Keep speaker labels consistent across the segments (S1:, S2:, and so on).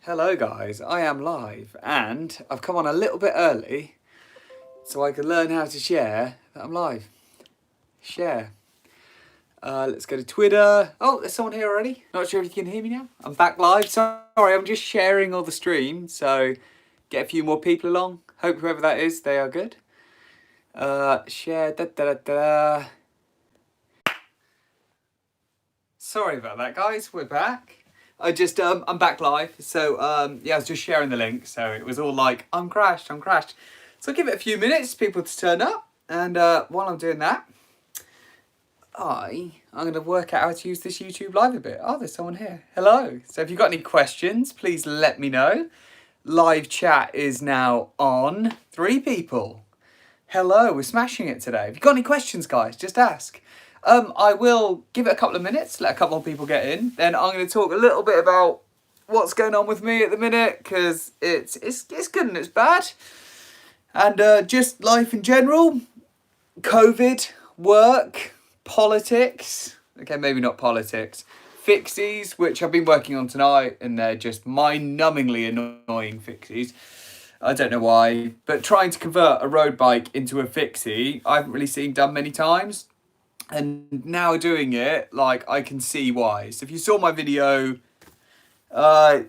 S1: Hello guys, I am live and I've come on a little bit early so I can learn how to share that I'm live. Share. Let's go to Twitter. Oh, there's someone here already. Not sure if you can hear me now. I'm back live. Sorry, I'm just sharing all the stream, so get a few more people along. Hope whoever that is, they are good. Share. Sorry about that, guys. We're back. I'm back live. So, yeah, I was just sharing the link. So it was all like, I'm crashed. So I'll give it a few minutes for people to turn up. And while I'm doing that, I'm going to work out how to use this YouTube Live a bit. Oh, there's someone here. Hello. So if you've got any questions, please let me know. Live chat is now on. 3 people. Hello, we're smashing it today. If you've got any questions, guys, just ask. I will give it a couple of minutes, let a couple of people get in. Then I'm going to talk a little bit about what's going on with me at the minute, because it's good and it's bad. And just life in general, COVID, work, politics. Okay, maybe not politics. Fixies, which I've been working on tonight, and they're just mind-numbingly annoying fixies. I don't know why, but trying to convert a road bike into a fixie, I haven't really seen done many times. And now doing it, like, I can see why. So if you saw my video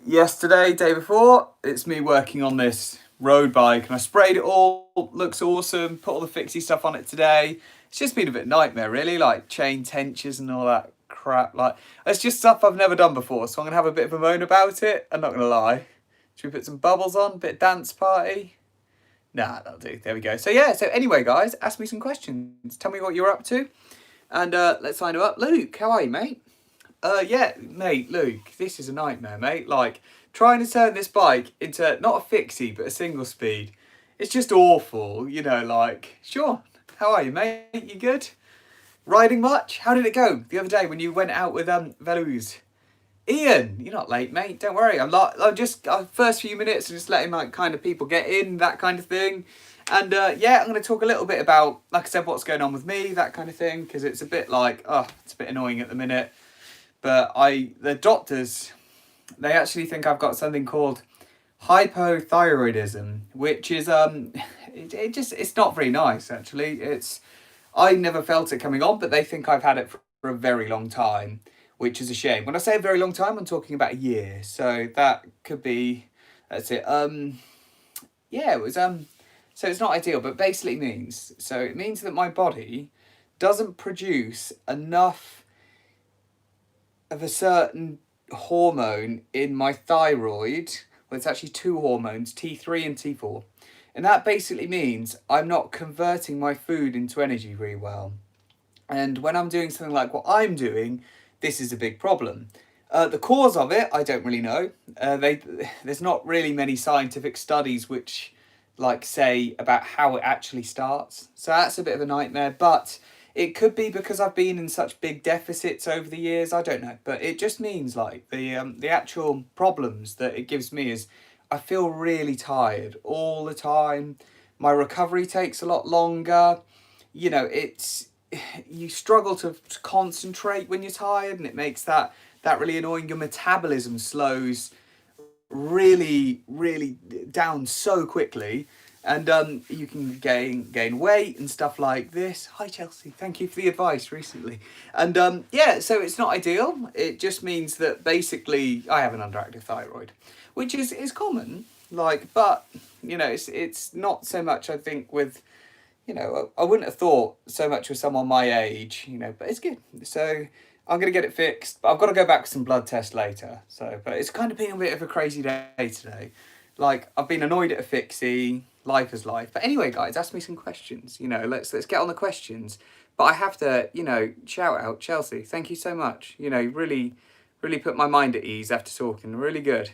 S1: yesterday, day before, it's me working on this road bike, and I sprayed it all, looks awesome, put all the fixie stuff on it today. It's just been a bit of a nightmare, really, like chain tensions and all that crap. Like, it's just stuff I've never done before, so I'm going to have a bit of a moan about it, I'm not going to lie. Should we put some bubbles on, bit of dance party? Nah, that'll do, there we go. So yeah, so anyway, guys, ask me some questions. Tell me what you're up to. And let's sign up. Luke, how are you, mate? Yeah, mate, Luke, this is a nightmare, mate. Like, trying to turn this bike into, not a fixie, but a single speed. It's just awful, you know, like, Sean, how are you, mate? You good? Riding much? How did it go the other day when you went out with Velouz? Ian, you're not late, mate. Don't worry. I'm just first few minutes, just letting like kind of people get in, that kind of thing. And yeah, I'm going to talk a little bit about, like I said, what's going on with me, that kind of thing, because it's a bit like, it's a bit annoying at the minute. But the doctors, they actually think I've got something called hypothyroidism, which is it's not very nice actually. I never felt it coming on, but they think I've had it for a very long time, which is a shame. When I say a very long time, I'm talking about a year. So that could be, that's it. Yeah, it was so it's not ideal, but basically it means that my body doesn't produce enough of a certain hormone in my thyroid. Well, it's actually 2 hormones, T3 and T4. And that basically means I'm not converting my food into energy very well. And when I'm doing something like what I'm doing, this is a big problem. The cause of it, I don't really know. There's not really many scientific studies which like say about how it actually starts. So that's a bit of a nightmare, but it could be because I've been in such big deficits over the years. I don't know, but it just means like the actual problems that it gives me is I feel really tired all the time. My recovery takes a lot longer. You know, you struggle to concentrate when you're tired, and it makes that really annoying. Your metabolism slows really down so quickly, and you can gain weight and stuff like this. Hi Chelsea, thank you for the advice recently. And yeah, so it's not ideal. It just means that basically I have an underactive thyroid, which is common, like, but you know, it's not so much, I think, with, you know, I wouldn't have thought so much with someone my age, you know, but it's good. So I'm going to get it fixed, but I've got to go back for some blood tests later. So, but it's kind of been a bit of a crazy day today. Like, I've been annoyed at a fixie, life is life. But anyway, guys, ask me some questions. You know, let's get on the questions. But I have to, you know, shout out Chelsea. Thank you so much. You know, really put my mind at ease after talking. Really good.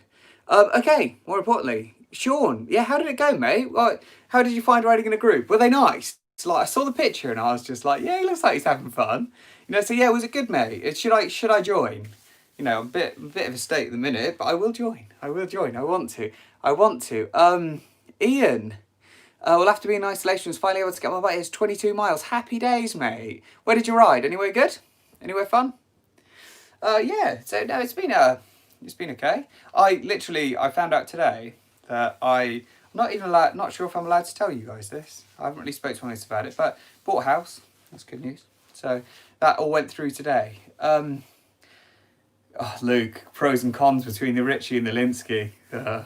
S1: Okay, more importantly, Sean, yeah, how did it go, mate? Like, how did you find riding in a group? Were they nice? Like, I saw the picture and I was just like, yeah, he looks like he's having fun. You know, so yeah, was it good, mate? Should I join? You know, I'm a bit of a state at the minute, but I will join. I want to. Ian, we'll have to be in isolation. I was finally able to get my bike. It's 22 miles. Happy days, mate. Where did you ride? Anywhere good? Anywhere fun? Yeah. So no, it's been a It's been okay. I found out today that I'm not sure if I'm allowed to tell you guys this. I haven't really spoke to anyone else about it, but bought a house. That's good news. So that all went through today. Luke, pros and cons between the Ritchie and the Linsky. I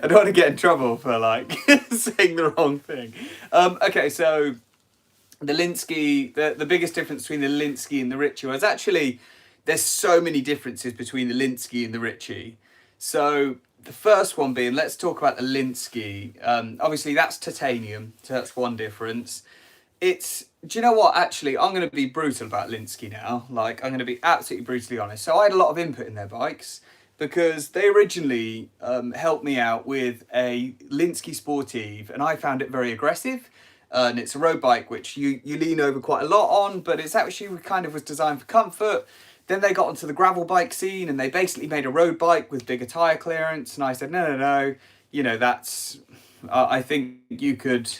S1: don't want to get in trouble for like saying the wrong thing. Okay, so the Linsky, the biggest difference between the Linsky and the Ritchie was actually there's so many differences between the Linsky and the Ritchie. So the first one being, let's talk about the Linsky. Obviously that's titanium, so that's one difference. Do you know what, actually, I'm going to be brutal about Linsky now. Like, I'm going to be absolutely brutally honest. So I had a lot of input in their bikes because they originally helped me out with a Linsky Sportive, and I found it very aggressive. And it's a road bike which you lean over quite a lot on, but it's actually kind of was designed for comfort. Then they got onto the gravel bike scene and they basically made a road bike with bigger tyre clearance. And I said, no, that's, I think you could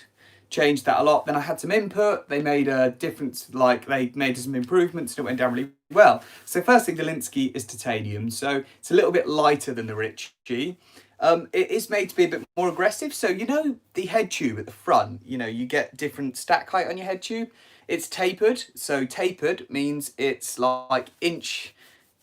S1: change that a lot. Then I had some input. They made a difference, like they made some improvements and it went down really well. So firstly, the Linsky is titanium. So it's a little bit lighter than the Ritchie. It is made to be a bit more aggressive. So, the head tube at the front, you get different stack height on your head tube. It's tapered. So tapered means it's like inch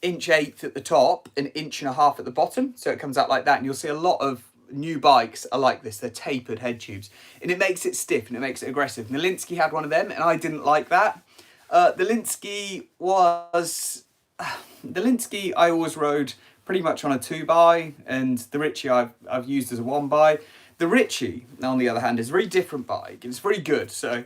S1: 8 at the top, an inch and a half at the bottom. So it comes out like that. And you'll see a lot of new bikes are like this. They're tapered head tubes. And it makes it stiff and it makes it aggressive. And the Linsky had one of them and I didn't like that. The Linsky I always rode pretty much on a 2x, and the Ritchie I've used as a 1x. The Ritchie, on the other hand, is a very different bike. It's very good. So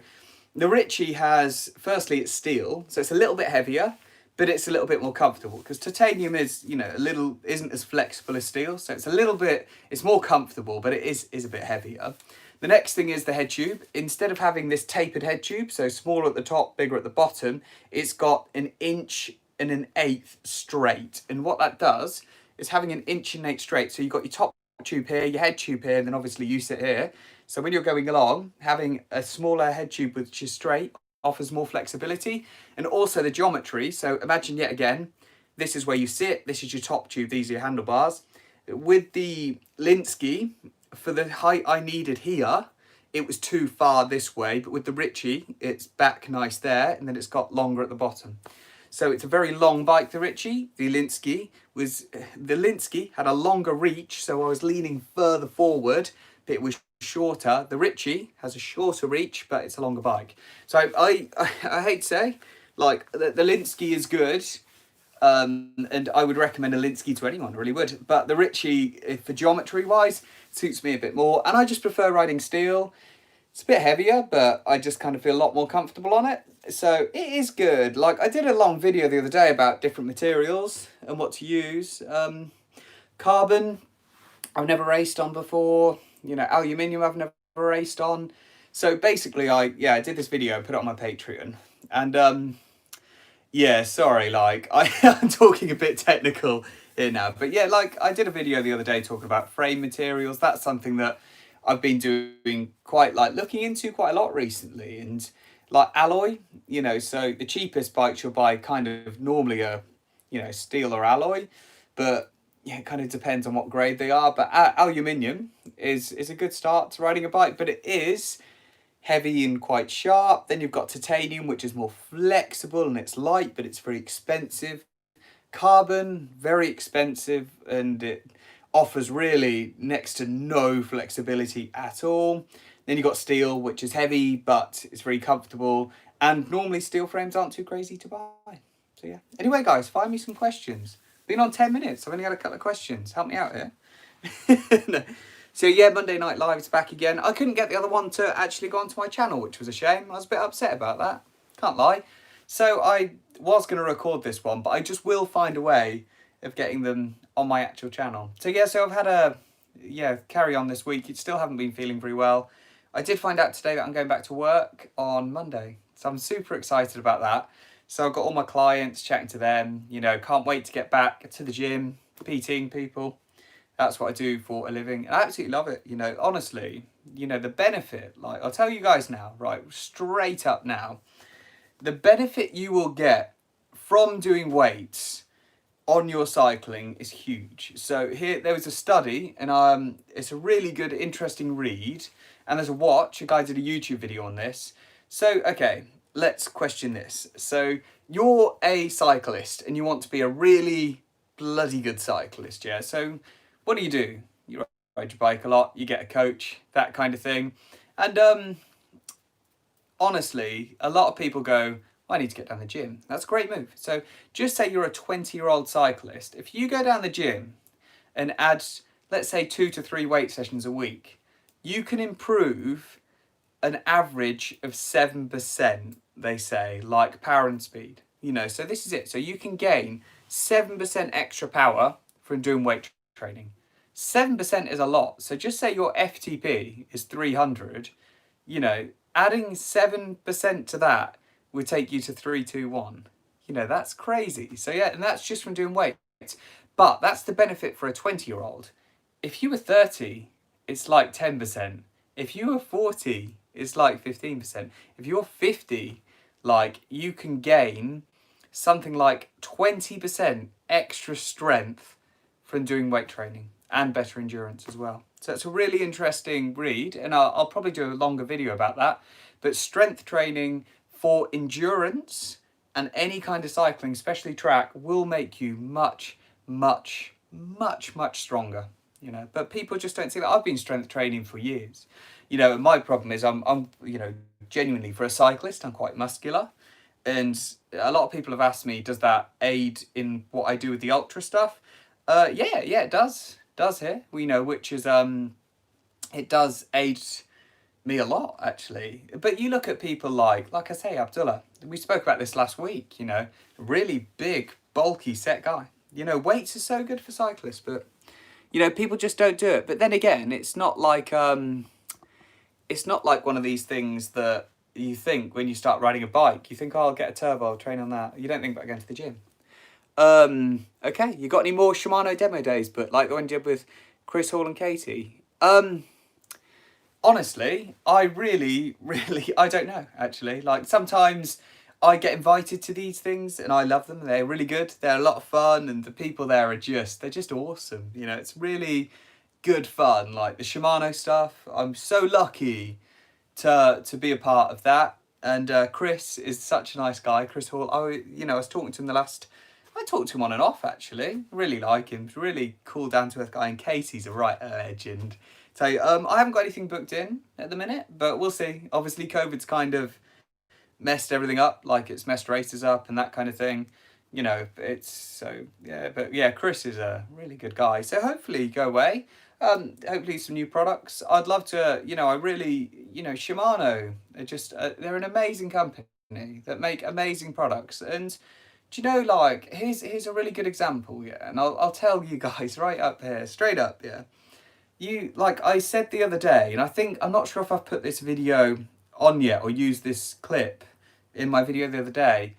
S1: the Ritchie has, firstly, it's steel, so it's a little bit heavier, but it's a little bit more comfortable because titanium is, isn't as flexible as steel. So it's more comfortable, but it is a bit heavier. The next thing is the head tube. Instead of having this tapered head tube, so smaller at the top, bigger at the bottom, it's got an inch and an eighth straight. And what that does is having an inch and 1/8 straight. So you've got your top tube here, your head tube here, and then obviously you sit here. So when you're going along, having a smaller head tube which is straight offers more flexibility, and also the geometry. So imagine yet again, this is where you sit, this is your top tube, these are your handlebars. With the Linsky, for the height I needed here, it was too far this way, but with the Ritchie, it's back nice there, and then it's got longer at the bottom. So it's a very long bike, the Ritchie. The Linsky had a longer reach, so I was leaning further forward, but it was shorter. The Ritchie has a shorter reach, but it's a longer bike. So I hate to say, like, the Linsky is good, and I would recommend a Linsky to anyone, I really would. But the Ritchie, for geometry-wise, suits me a bit more, and I just prefer riding steel. It's a bit heavier, but I just kind of feel a lot more comfortable on it. So it is good. Like, I did a long video the other day about different materials and what to use. Carbon, I've never raced on before. Aluminium, I've never raced on. So basically, I did this video, put it on my Patreon. And sorry, like, I'm talking a bit technical here now. But yeah, like, I did a video the other day talking about frame materials. That's something that I've been doing looking into quite a lot recently. And like alloy, so the cheapest bikes you'll buy kind of normally are, steel or alloy, but yeah, it kind of depends on what grade they are. But aluminium is a good start to riding a bike, but it is heavy and quite sharp. Then you've got titanium, which is more flexible and it's light, but it's very expensive. Carbon, very expensive, and it offers really next to no flexibility at all. Then you've got steel, which is heavy, but it's very comfortable. And normally steel frames aren't too crazy to buy. So yeah. Anyway, guys, find me some questions. Been on 10 minutes. I've only had a couple of questions. Help me out here. No. So yeah, Monday Night Live is back again. I couldn't get the other one to actually go onto my channel, which was a shame. I was a bit upset about that. Can't lie. So I was going to record this one, but I just will find a way of getting them on my actual channel. So yeah, so I've had carry on this week. Still haven't been feeling very well. I did find out today that I'm going back to work on Monday. So I'm super excited about that. So I've got all my clients, chatting to them, can't wait to get back to the gym, PTing people. That's what I do for a living. And I absolutely love it. Honestly, the benefit, like I'll tell you guys now, right, straight up now, the benefit you will get from doing weights on your cycling is huge. So here there was a study, and it's a really good, interesting read. And there's a watch. A guy did a YouTube video on this. So okay, let's question this. So you're a cyclist, and you want to be a really bloody good cyclist, yeah? So what do? You ride your bike a lot. You get a coach, that kind of thing, and honestly, a lot of people go, I need to get down the gym. That's a great move. So just say you're a 20-year-old cyclist. If you go down the gym and add, let's say, 2 to 3 weight sessions a week, you can improve an average of 7%, they say, like power and speed. So this is it. So you can gain 7% extra power from doing weight training. 7% is a lot. So just say your FTP is 300, adding 7% to that would take you to 321. That's crazy. So yeah, and that's just from doing weights. But that's the benefit for a 20-year-old. If you were 30, it's like 10%. If you were 40, it's like 15%. If you're 50, like you can gain something like 20% extra strength from doing weight training and better endurance as well. So it's a really interesting read, and I'll probably do a longer video about that. But strength training for endurance and any kind of cycling, especially track, will make you much, much, much, much stronger. But people just don't see that. I've been strength training for years. And my problem is I'm genuinely, for a cyclist, I'm quite muscular. And a lot of people have asked me, does that aid in what I do with the ultra stuff? Yeah, it does. Does here. Which is it does aid me a lot, actually. But you look at people like I say, Abdullah. We spoke about this last week. Really big, bulky, set guy. Weights are so good for cyclists, but people just don't do it. But then again, it's not like one of these things that you think when you start riding a bike. You think, oh, I'll get a turbo, I'll train on that. You don't think about going to the gym. Okay, you got any more Shimano demo days, but like the one you did with Chris Hall and Katie? Honestly, I really, I don't know, actually. Like, sometimes I get invited to these things and I love them. They're really good. They're a lot of fun, and the people there are they're just awesome. It's really good fun. Like the Shimano stuff, I'm so lucky to be a part of that. And Chris is such a nice guy, Chris Hall. I was talking to him I talked to him on and off, actually. Really like him. He's a really cool, down-to-earth guy. And Katie's a right legend. So I haven't got anything booked in at the minute, but we'll see. Obviously, COVID's kind of messed everything up, like it's messed races up and that kind of thing. It's so, yeah. But yeah, Chris is a really good guy. So hopefully go away. Hopefully some new products. I'd love to, I really, Shimano, they're an amazing company that make amazing products. And do you know, like, here's a really good example, yeah, and I'll tell you guys right up here, straight up, yeah. Like I said the other day, and I'm not sure if I've put this video on yet or used this clip in my video the other day.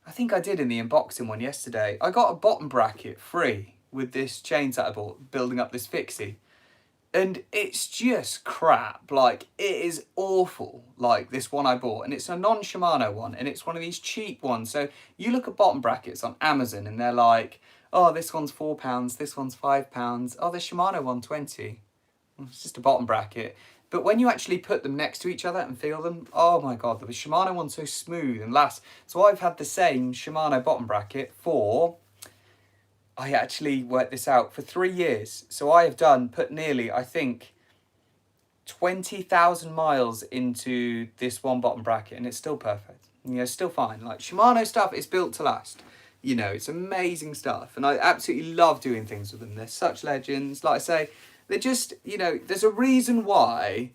S1: I think I did in the unboxing one yesterday. I got a bottom bracket free with this chains that I bought, building up this fixie. And it's just crap. Like, it is awful, like this one I bought. And it's a non-Shimano one, and it's one of these cheap ones. So you look at bottom brackets on Amazon, and they're like, oh, this one's £4, this one's £5. Oh, the Shimano one, 20. It's just a bottom bracket. But when you actually put them next to each other and feel them, oh my God, the Shimano one's so smooth and lasts. So I've had the same Shimano bottom bracket I actually worked this out, for 3 years. So I have put nearly, I think, 20,000 miles into this one bottom bracket, and it's still perfect. Still fine. Like, Shimano stuff is built to last. It's amazing stuff. And I absolutely love doing things with them. They're such legends. Like I say, they're just, there's a reason why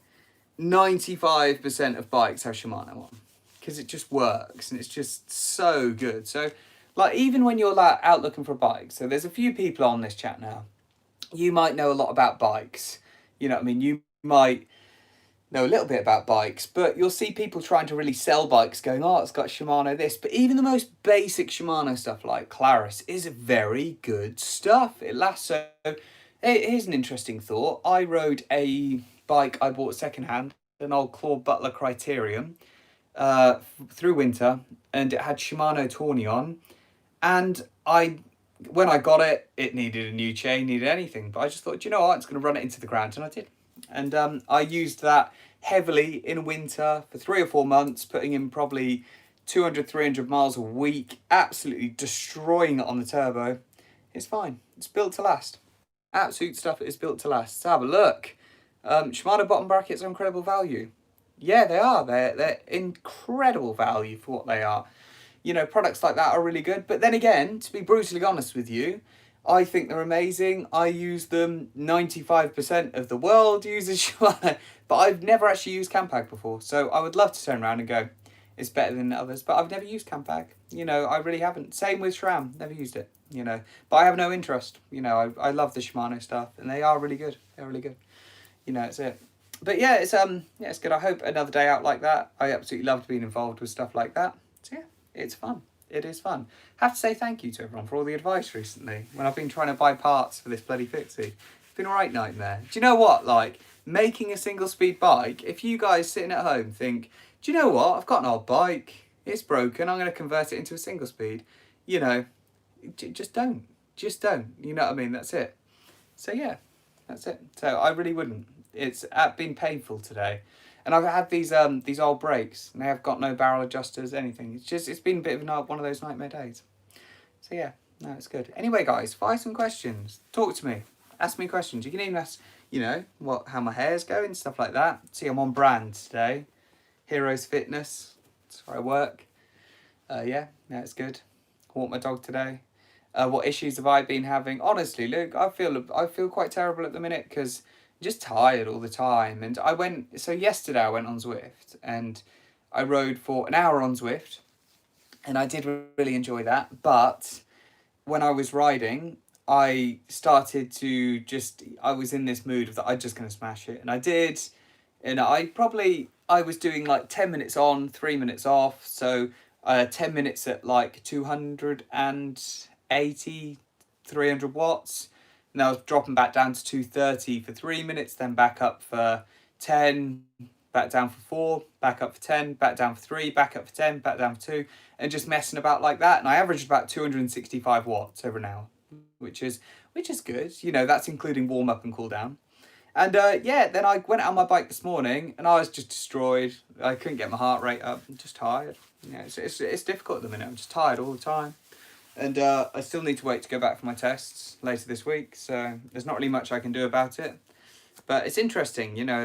S1: 95% of bikes have Shimano on. Because it just works, and it's just so good. So, like, even when you're out looking for a bike, so there's a few people on this chat now, you might know a lot about bikes. You know what I mean? You might know a little bit about bikes, but you'll see people trying to really sell bikes going, oh, it's got Shimano this. But even the most basic Shimano stuff like Claris is very good stuff. It lasts. So here's an interesting thought. I rode a bike I bought secondhand, an old Claude Butler Criterium, through winter, and it had Shimano Tourney on. And I when I got it, it needed a new chain, needed anything. But I just thought, you know what, it's going to run it into the ground, and I did. And I used that heavily in winter for 3 or 4 months, putting in probably 200, 300 miles a week, absolutely destroying it on the turbo. It's fine. It's built to last. Absolute stuff is built to last. So have a look. Shimano bottom brackets are incredible value. Yeah, they are. They're incredible value for what they are. You know, products like that are really good. But then again, to be brutally honest with you, I think they're amazing. I use them. 95% of the world uses Shimano, but I've never actually used Campag before. So I would love to turn around and go, it's better than others. But I've never used Campag. You know, I really haven't. Same with SRAM. Never used it. You know, but I have no interest. You know, I love the Shimano stuff, and they are really good. They're really good. You know, it's it. But yeah, it's good. I hope another day out like that. I absolutely loved being involved with stuff like that. So yeah, it's fun. It is fun. Have to say thank you to everyone for all the advice recently when I've been trying to buy parts for this bloody fixie. It's been a right nightmare. Do you know what? Like, making a single speed bike, if you guys sitting at home think, do you know what? I've got an old bike. It's broken. I'm going to convert it into a single speed. You know, just don't. Just don't. You know what I mean? That's it. So yeah, that's it. So I really wouldn't. It's been painful today. And I've had these old brakes, and they have got no barrel adjusters, anything. It's been a bit of one of those nightmare days. So yeah, no, it's good. Anyway, guys, fire some questions. Talk to me. Ask me questions. You can even ask, you know, how my hair's going, stuff like that. See, I'm on brand today. Heroes Fitness. That's where I work. Yeah, it's good. Walked my dog today. What issues have I been having? Honestly, Luke, I feel quite terrible at the minute because just tired all the time. And yesterday I went on Zwift and I rode for an hour on Zwift, and I did really enjoy that. But when I was riding, I started to I was in this mood of that I'm just going to smash it. And I did. And I was doing like 10 minutes on, 3 minutes off. So 10 minutes at like 280, 300 watts. And I was dropping back down to 230 for 3 minutes, then back up for 10, back down for 4, back up for 10, back down for 3, back up for 10, back down for 2, and just messing about like that. And I averaged about 265 watts over an hour, which is good. You know, that's including warm up and cool down. And then I went out on my bike this morning and I was just destroyed. I couldn't get my heart rate up. I'm just tired. Yeah, it's difficult at the minute. I'm just tired all the time. And I still need to wait to go back for my tests later this week, so there's not really much I can do about it. But it's interesting, you know.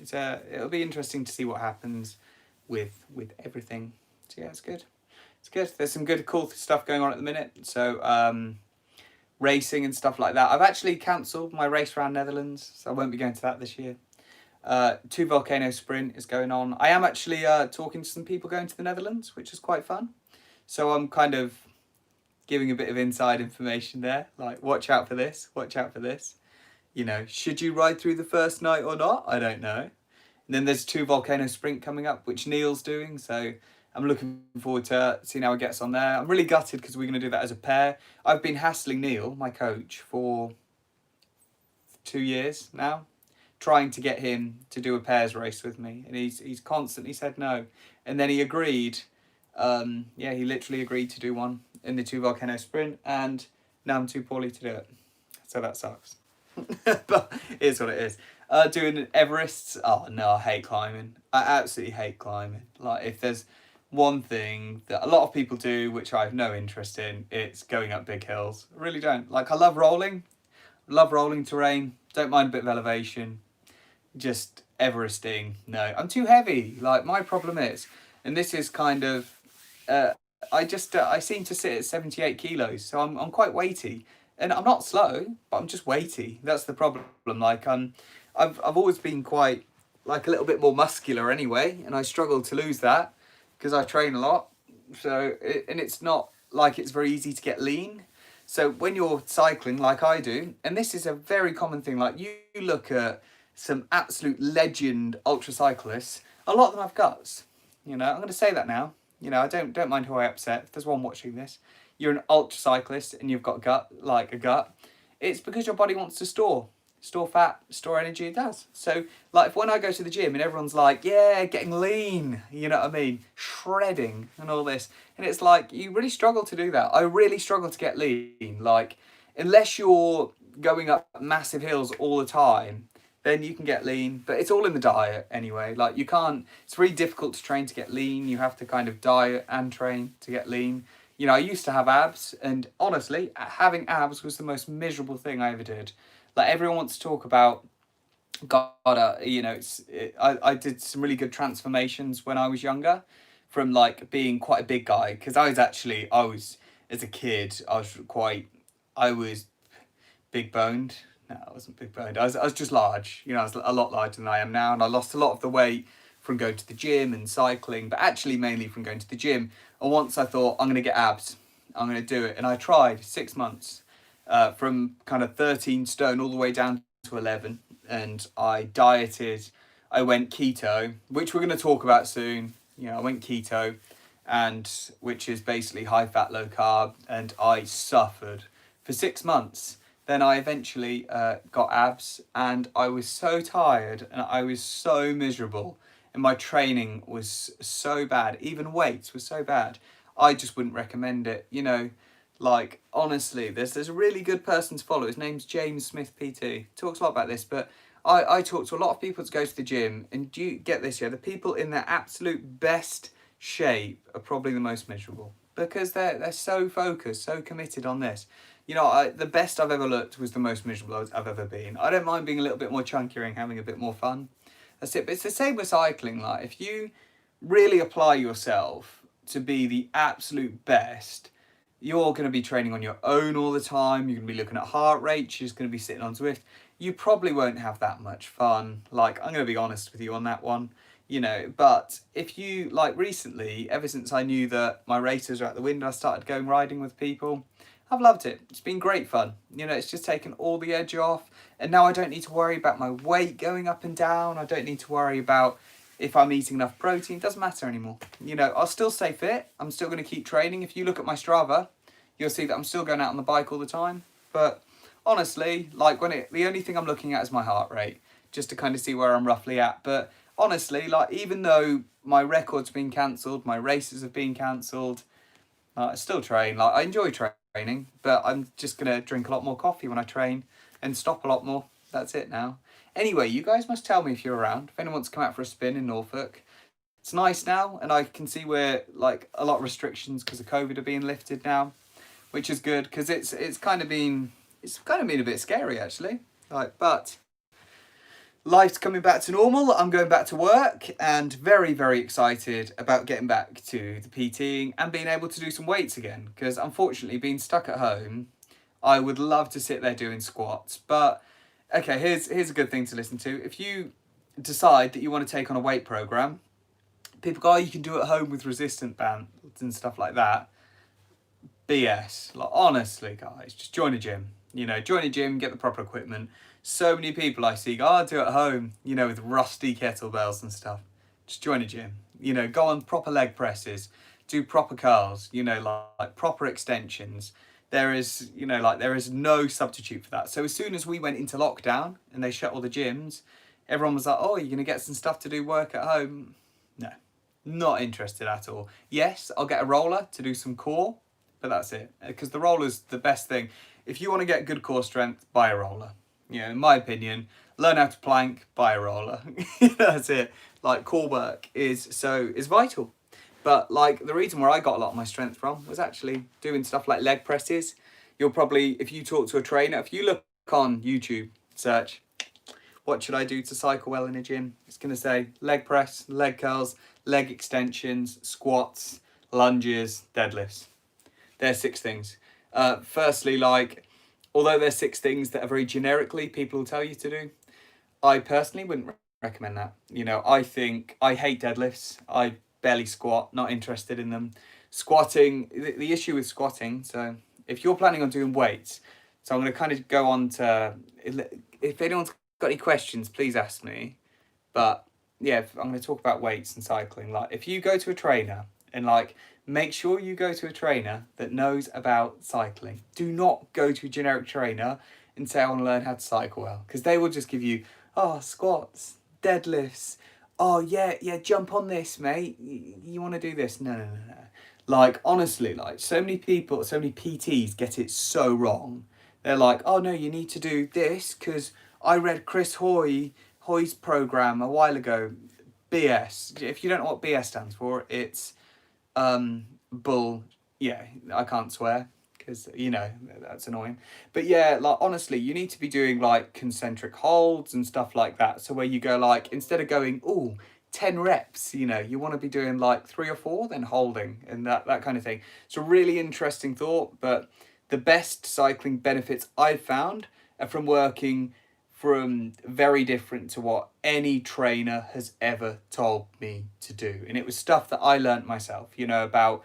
S1: It'll be interesting to see what happens with everything. So yeah, it's good. It's good. There's some good, cool stuff going on at the minute. So racing and stuff like that. I've actually cancelled my race around Netherlands, so I won't be going to that this year. 2 Volcano Sprint is going on. I am actually talking to some people going to the Netherlands, which is quite fun. So I'm kind of giving a bit of inside information there, like watch out for this, watch out for this. You know, should you ride through the first night or not? I don't know. And then there's 2 Volcano Sprint coming up, which Neil's doing, so I'm looking forward to seeing how it gets on there. I'm really gutted because we're going to do that as a pair. I've been hassling Neil, my coach, for 2 years now, trying to get him to do a pairs race with me, and he's constantly said no. And then he agreed. He literally agreed to do one in the 2 Volcano Sprint, and now I'm too poorly to do it. So that sucks. But it is what it is. Doing Everest, oh no, I hate climbing. I absolutely hate climbing. Like, if there's one thing that a lot of people do, which I have no interest in, it's going up big hills. I really don't. Like, I love rolling terrain, don't mind a bit of elevation. Just Everesting, no. I'm too heavy. Like, my problem is, and this is kind of, I seem to sit at 78 kilos, so I'm quite weighty, and I'm not slow, but I'm just weighty. That's the problem. Like, I've always been quite, like, a little bit more muscular anyway, and I struggle to lose that because I train a lot. So it's not like it's very easy to get lean. So when you're cycling like I do, and this is a very common thing, like you look at some absolute legend ultra cyclists, a lot of them have guts. You know, I'm going to say that now. You know, I don't mind who I upset. If there's one watching this, you're an ultra cyclist and you've got a gut. It's because your body wants to store. store fat, store energy, it does. So like when I go to the gym and everyone's like, yeah, getting lean, you know what I mean, shredding and all this, and it's like you really struggle to do that. I really struggle to get lean. Like unless you're going up massive hills all the time, then you can get lean, but it's all in the diet anyway. Like you can't, it's really difficult to train to get lean. You have to kind of diet and train to get lean. You know, I used to have abs, and honestly, having abs was the most miserable thing I ever did. Like everyone wants to talk about, God, you know, I did some really good transformations when I was younger, from like being quite a big guy, because I was as a kid I was big boned. No, I wasn't big boned. I was just large. You know, I was a lot larger than I am now, and I lost a lot of the weight from going to the gym and cycling, but actually mainly from going to the gym. And once I thought I'm gonna get abs, I'm gonna do it, and I tried 6 months, from kind of 13 stone all the way down to 11, and I dieted. I went keto, which we're gonna talk about soon. You know, I went keto, and which is basically high fat, low carb, and I suffered for 6 months. Then I eventually got abs, and I was so tired and I was so miserable, and my training was so bad. Even weights was so bad. I just wouldn't recommend it. You know, like honestly, there's a really good person to follow. His name's James Smith PT. Talks a lot about this, but I talk to a lot of people to go to the gym, and do you get this? Yeah, the people in their absolute best shape are probably the most miserable, because they're so focused, so committed on this. You know, the best I've ever looked was the most miserable I've ever been. I don't mind being a little bit more chunkier and having a bit more fun. That's it. But it's the same with cycling. Like, if you really apply yourself to be the absolute best, you're going to be training on your own all the time. You're going to be looking at heart rate. You're just going to be sitting on Zwift. You probably won't have that much fun. Like, I'm going to be honest with you on that one. You know, but if you, like recently, ever since I knew that my races are out the window, I started going riding with people. I've loved it. It's been great fun. You know, it's just taken all the edge off. And now I don't need to worry about my weight going up and down. I don't need to worry about if I'm eating enough protein. It doesn't matter anymore. You know, I'll still stay fit. I'm still going to keep training. If you look at my Strava, you'll see that I'm still going out on the bike all the time. But honestly, like the only thing I'm looking at is my heart rate, just to kind of see where I'm roughly at. But honestly, like even though my record's been cancelled, my races have been cancelled, I still train. Like I enjoy training, but I'm just gonna drink a lot more coffee when I train and stop a lot more. That's it now. Anyway, you guys must tell me if you're around. If anyone wants to come out for a spin in Norfolk, it's nice now, and I can see where like a lot of restrictions because of COVID are being lifted now, which is good because it's kind of been a bit scary actually. Like, but life's coming back to normal. I'm going back to work and very, very excited about getting back to the PTing and being able to do some weights again. Because unfortunately, being stuck at home, I would love to sit there doing squats. But okay, here's a good thing to listen to. If you decide that you want to take on a weight program, people go, oh, you can do it at home with resistant bands and stuff like that. BS. Like honestly, guys, just join a gym. You know, join a gym, get the proper equipment. So many people I see go, oh, I'll do it at home, you know, with rusty kettlebells and stuff. Just join a gym. You know, go on proper leg presses, do proper curls, you know, like proper extensions. There is, you know, like there is no substitute for that. So as soon as we went into lockdown and they shut all the gyms, everyone was like, oh, you're going to get some stuff to do work at home? No, not interested at all. Yes, I'll get a roller to do some core, but that's it. Because the roller's the best thing. If you want to get good core strength, buy a roller. You know, in my opinion, learn how to plank, buy a roller. That's it. Like core work is vital. But like the reason where I got a lot of my strength from was actually doing stuff like leg presses. You'll probably, if you talk to a trainer, if you look on YouTube, search, what should I do to cycle well in a gym? It's going to say leg press, leg curls, leg extensions, squats, lunges, deadlifts. There's 6 things. Firstly, like, although there's 6 things that are very generically people will tell you to do, I personally wouldn't recommend that. You know, I hate deadlifts. I barely squat, not interested in them. Squatting, the issue with squatting, so if you're planning on doing weights, so I'm going to kind of go on to, if anyone's got any questions, please ask me. But yeah, I'm going to talk about weights and cycling. Like if you go to a trainer and like, make sure you go to a trainer that knows about cycling. Do not go to a generic trainer and say, I want to learn how to cycle well. Because they will just give you, oh, squats, deadlifts. Oh, yeah, jump on this, mate. You want to do this? No. Like, honestly, like, so many people, so many PTs get it so wrong. They're like, oh, no, you need to do this because I read Chris Hoy's program a while ago. BS. If you don't know what BS stands for, it's bull. Yeah, I can't swear because that's annoying. But yeah, like honestly, you need to be doing like concentric holds and stuff like that. So where you go like instead of going 10 reps, you want to be doing like 3 or 4, then holding and that kind of thing. It's a really interesting thought, but the best cycling benefits I've found are from working from very different to what any trainer has ever told me to do. And it was stuff that I learnt myself, about,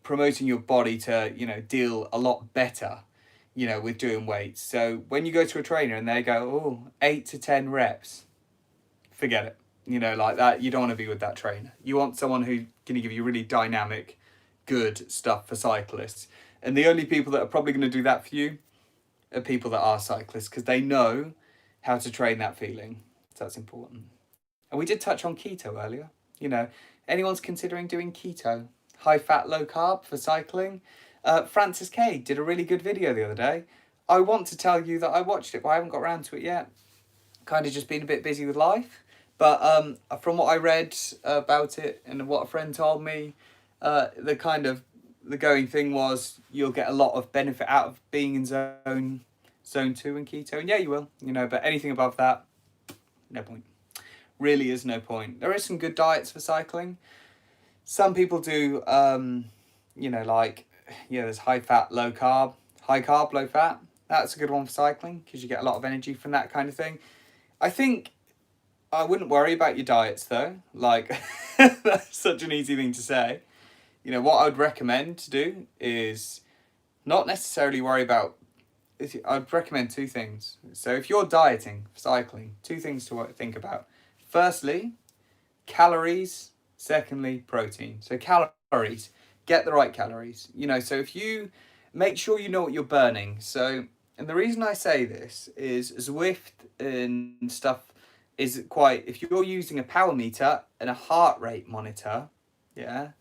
S1: promoting your body to, deal a lot better, with doing weights. So when you go to a trainer and they go, 8 to 10 reps, forget it. Like that, you don't want to be with that trainer. You want someone who's going to give you really dynamic, good stuff for cyclists. And the only people that are probably going to do that for you are people that are cyclists because they know how to train that feeling. So that's important. And we did touch on keto earlier. Anyone's considering doing keto, high fat, low carb for cycling? Francis K did a really good video the other day. I want to tell you that I watched it, but I haven't got around to it yet. Kind of just been a bit busy with life. But from what I read about it and what a friend told me, the going thing was you'll get a lot of benefit out of being in zone 2 and keto. And yeah, you will, but anything above that, no point. Really is no point. There is some good diets for cycling. Some people do, there's high fat, low carb, high carb, low fat. That's a good one for cycling because you get a lot of energy from that kind of thing. I think I wouldn't worry about your diets though. Like, that's such an easy thing to say. What I would recommend to do is not necessarily worry about, I'd recommend 2 things. So if you're dieting for cycling, 2 things to think about. Firstly, calories. Secondly, protein. So calories, get the right calories. So if you make sure you know what you're burning. So, and the reason I say this is Zwift and stuff is if you're using a power meter and a heart rate monitor, yeah,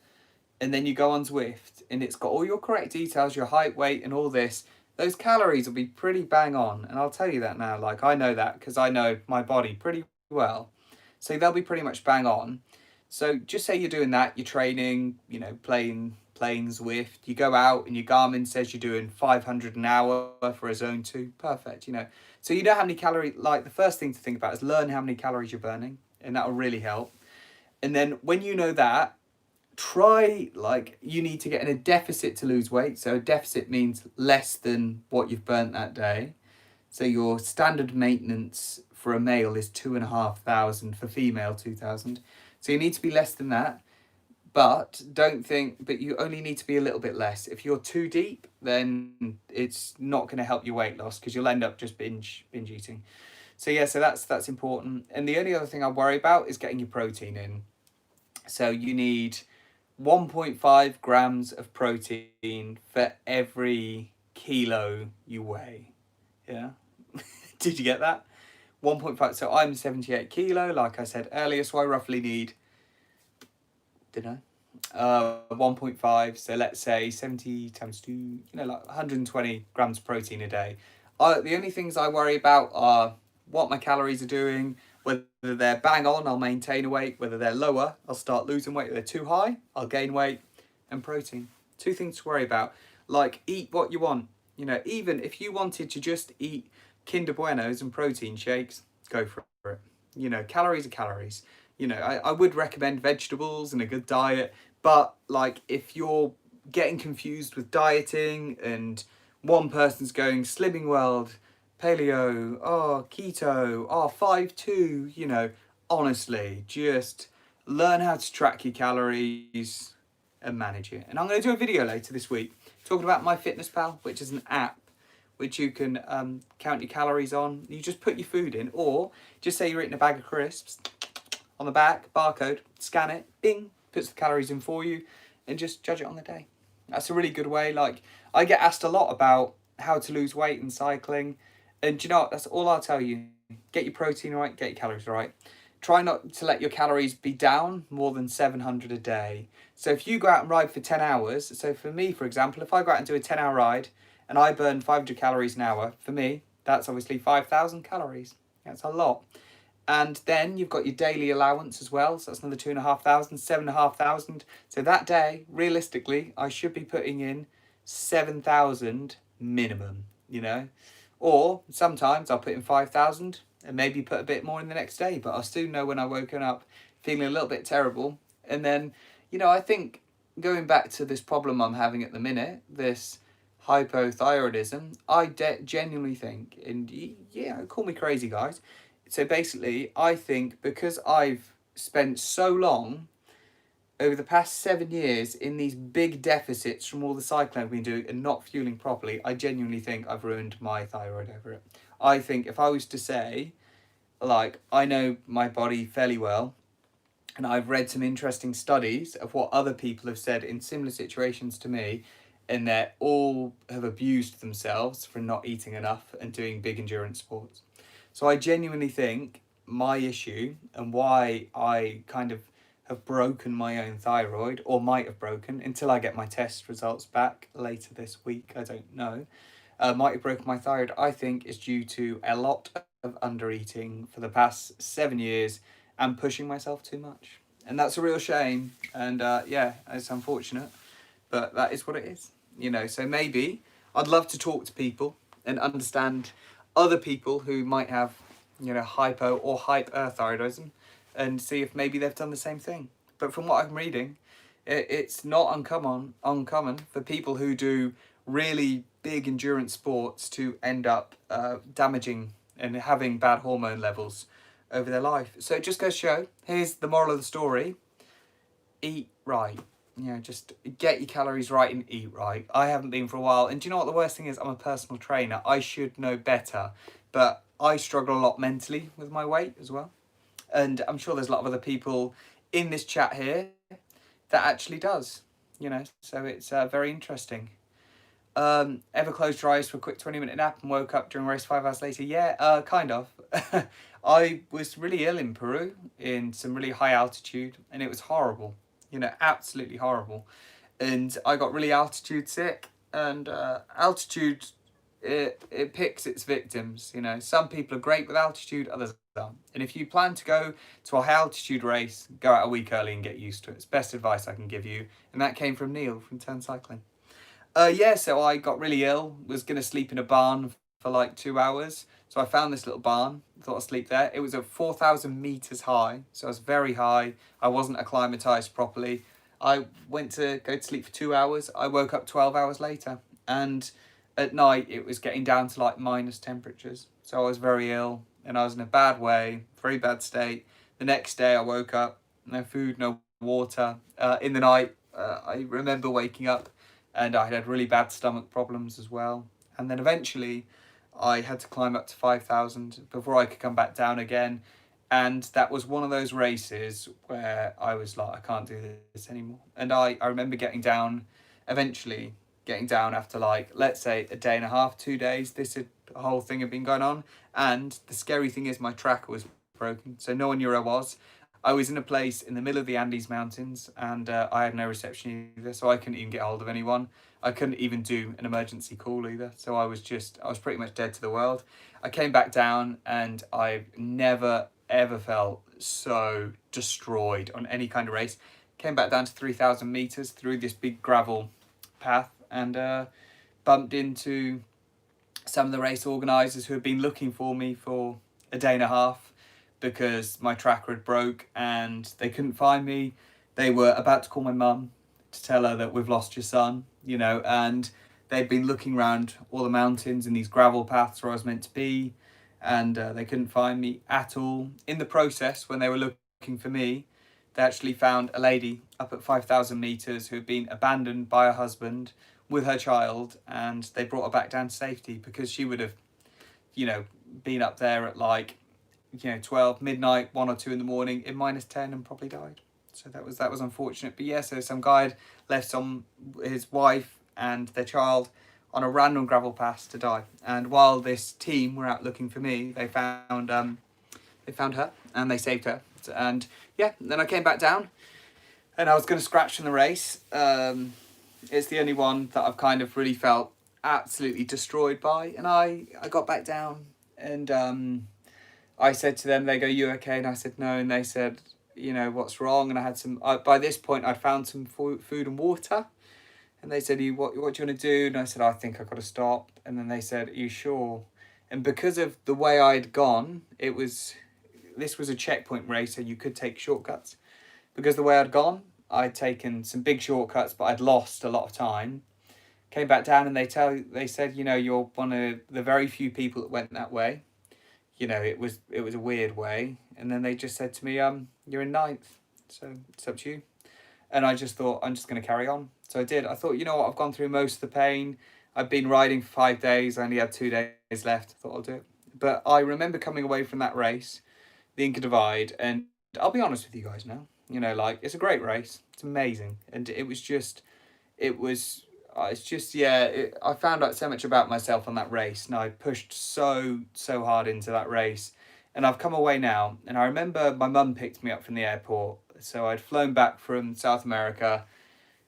S1: and then you go on Zwift and it's got all your correct details, your height, weight and all this, those calories will be pretty bang on. And I'll tell you that now, like I know that because I know my body pretty well. So they'll be pretty much bang on. So just say you're doing that, you're training, playing Zwift, you go out and your Garmin says you're doing 500 an hour for a zone 2, perfect, So you know how many calories, like the first thing to think about is learn how many calories you're burning and that will really help. And then when you know that, you need to get in a deficit to lose weight. So a deficit means less than what you've burnt that day. So your standard maintenance for a male is 2,500, for female 2,000. So you need to be less than that, but you only need to be a little bit less. If you're too deep, then it's not going to help your weight loss because you'll end up just binge eating. So yeah, so that's important. And the only other thing I worry about is getting your protein in. So you need 1.5 grams of protein for every kilo you weigh. Yeah. Did you get that? 1.5. So I'm 78 kilo, like I said earlier. So I roughly need, 1.5. So let's say 70 times 2, like 120 grams of protein a day. The only things I worry about are what my calories are doing, whether they're bang on, I'll maintain a weight, whether they're lower, I'll start losing weight, if they're too high, I'll gain weight, and protein. 2 things to worry about. Like, eat what you want. Even if you wanted to just eat Kinder Buenos and protein shakes, go for it. Calories are calories. I would recommend vegetables and a good diet, but like if you're getting confused with dieting and one person's going Slimming World, paleo, keto, 5-2, honestly, just learn how to track your calories and manage it. And I'm going to do a video later this week talking about MyFitnessPal, which is an app which you can count your calories on. You just put your food in, or just say you're eating a bag of crisps. On the back, barcode, scan it, bing, puts the calories in for you, and just judge it on the day. That's a really good way. Like, I get asked a lot about how to lose weight in cycling, And do you know what? That's all I'll tell you. Get your protein right, get your calories right. Try not to let your calories be down more than 700 a day. So if you go out and ride for 10 hours, so for me, for example, if I go out and do a 10-hour ride and I burn 500 calories an hour, for me, that's obviously 5,000 calories. That's a lot. And then you've got your daily allowance as well. So that's another 2,500, 7,500. So that day, realistically, I should be putting in 7,000 minimum, you know. Or sometimes I'll put in 5,000 and maybe put a bit more in the next day. But I'll still know when I've woken up feeling a little bit terrible. And then, you know, I think going back to this problem I'm having at the minute, this hypothyroidism, I genuinely think, and yeah, call me crazy, guys. So basically, I think because I've spent so long over the past 7 years in these big deficits from all the cycling I've been doing and not fueling properly, I genuinely think I've ruined my thyroid over it. I think if I was to say, like, I know my body fairly well, and I've read some interesting studies of what other people have said in similar situations to me, and they all have abused themselves for not eating enough and doing big endurance sports. So I genuinely think my issue and why I kind of have broken my own thyroid, or might have broken until I get my test results back later this week, I don't know, might have broken my thyroid, I think is due to a lot of undereating for the past 7 years and pushing myself too much. And that's a real shame. And yeah, it's unfortunate, but that is what it is. You know, so maybe I'd love to talk to people and understand other people who might have, you know, hypo or hyperthyroidism, and see if maybe they've done the same thing. But from what I'm reading, it's not uncommon for people who do really big endurance sports to end up damaging and having bad hormone levels over their life. So it just goes to show, here's the moral of the story: eat right. You know, just get your calories right and eat right. I haven't been for a while. And do you know what the worst thing is? I'm a personal trainer. I should know better. But I struggle a lot mentally with my weight as well. And I'm sure there's a lot of other people in this chat here that actually does. You know, so it's very interesting. Ever closed your eyes for a quick 20-minute nap and woke up during a race 5 hours later? Yeah, kind of. I was really ill in Peru in some really high altitude, and it was horrible. You know, absolutely horrible. And I got really altitude sick, and altitude, it picks its victims. You know, some people are great with altitude, others aren't. And if you plan to go to a high altitude race, go out a week early and get used to it. It's best advice I can give you. And that came from Neil from Turn Cycling. Yeah, so I got really ill, was going to sleep in a barn for like 2 hours. So I found this little barn, thought I'd sleep there. It was at 4,000 meters high, so I was very high. I wasn't acclimatized properly. I went to go to sleep for 2 hours. I woke up 12 hours later, and at night it was getting down to like minus temperatures. So I was very ill, and I was in a bad way, very bad state. The next day I woke up, no food, no water. In the night, I remember waking up and I had really bad stomach problems as well. And then eventually I had to climb up to 5,000 before I could come back down again. And that was one of those races where I was like, I can't do this anymore. And I remember eventually getting down after like, let's say a day and a half, 2 days. The whole thing had been going on. And the scary thing is my tracker was broken. So no one knew where I was. I was in a place in the middle of the Andes Mountains, and I had no reception either, so I couldn't even get hold of anyone. I couldn't even do an emergency call either, so I was pretty much dead to the world. I came back down, and I've never, ever felt so destroyed on any kind of race. Came back down to 3,000 meters through this big gravel path, and bumped into some of the race organisers who had been looking for me for a day and a half, because my tracker had broke and they couldn't find me. They were about to call my mum to tell her that we've lost your son, you know, and they'd been looking around all the mountains and these gravel paths where I was meant to be, and they couldn't find me at all. In the process, when they were looking for me, they actually found a lady up at 5,000 meters who had been abandoned by her husband with her child, and they brought her back down to safety, because she would have, you know, been up there at like, you know, 12, midnight, 1 or 2 in the morning in minus 10 and probably died. So that was unfortunate. But yeah, so some guy had left his wife and their child on a random gravel pass to die. And while this team were out looking for me, they found her and they saved her. And yeah, then I came back down and I was going to scratch from the race. It's the only one that I've kind of really felt absolutely destroyed by. And I got back down and I said to them, they go, "You okay?" And I said, "No." And they said, "You know, what's wrong?" And I had some, by this point I'd found some food and water. And they said, what do you want to do? And I said, "I think I've got to stop." And then they said, "Are you sure?" And because of the way I'd gone, this was a checkpoint race, so you could take shortcuts. Because the way I'd gone, I'd taken some big shortcuts, but I'd lost a lot of time. Came back down and they said, "You know, you're one of the very few people that went that way." You know, it was a weird way. And then they just said to me, "You're in ninth, so it's up to you." And I just thought, I'm just going to carry on. So I did. I thought, you know what, I've gone through most of the pain. I've been riding for 5 days. I only had 2 days left. I thought I'll do it. But I remember coming away from that race, the Inca Divide, and I'll be honest with you guys now. You know, like, it's a great race. It's amazing. And I found out so much about myself on that race. And I pushed so hard into that race. And I've come away now. And I remember my mum picked me up from the airport. So I'd flown back from South America,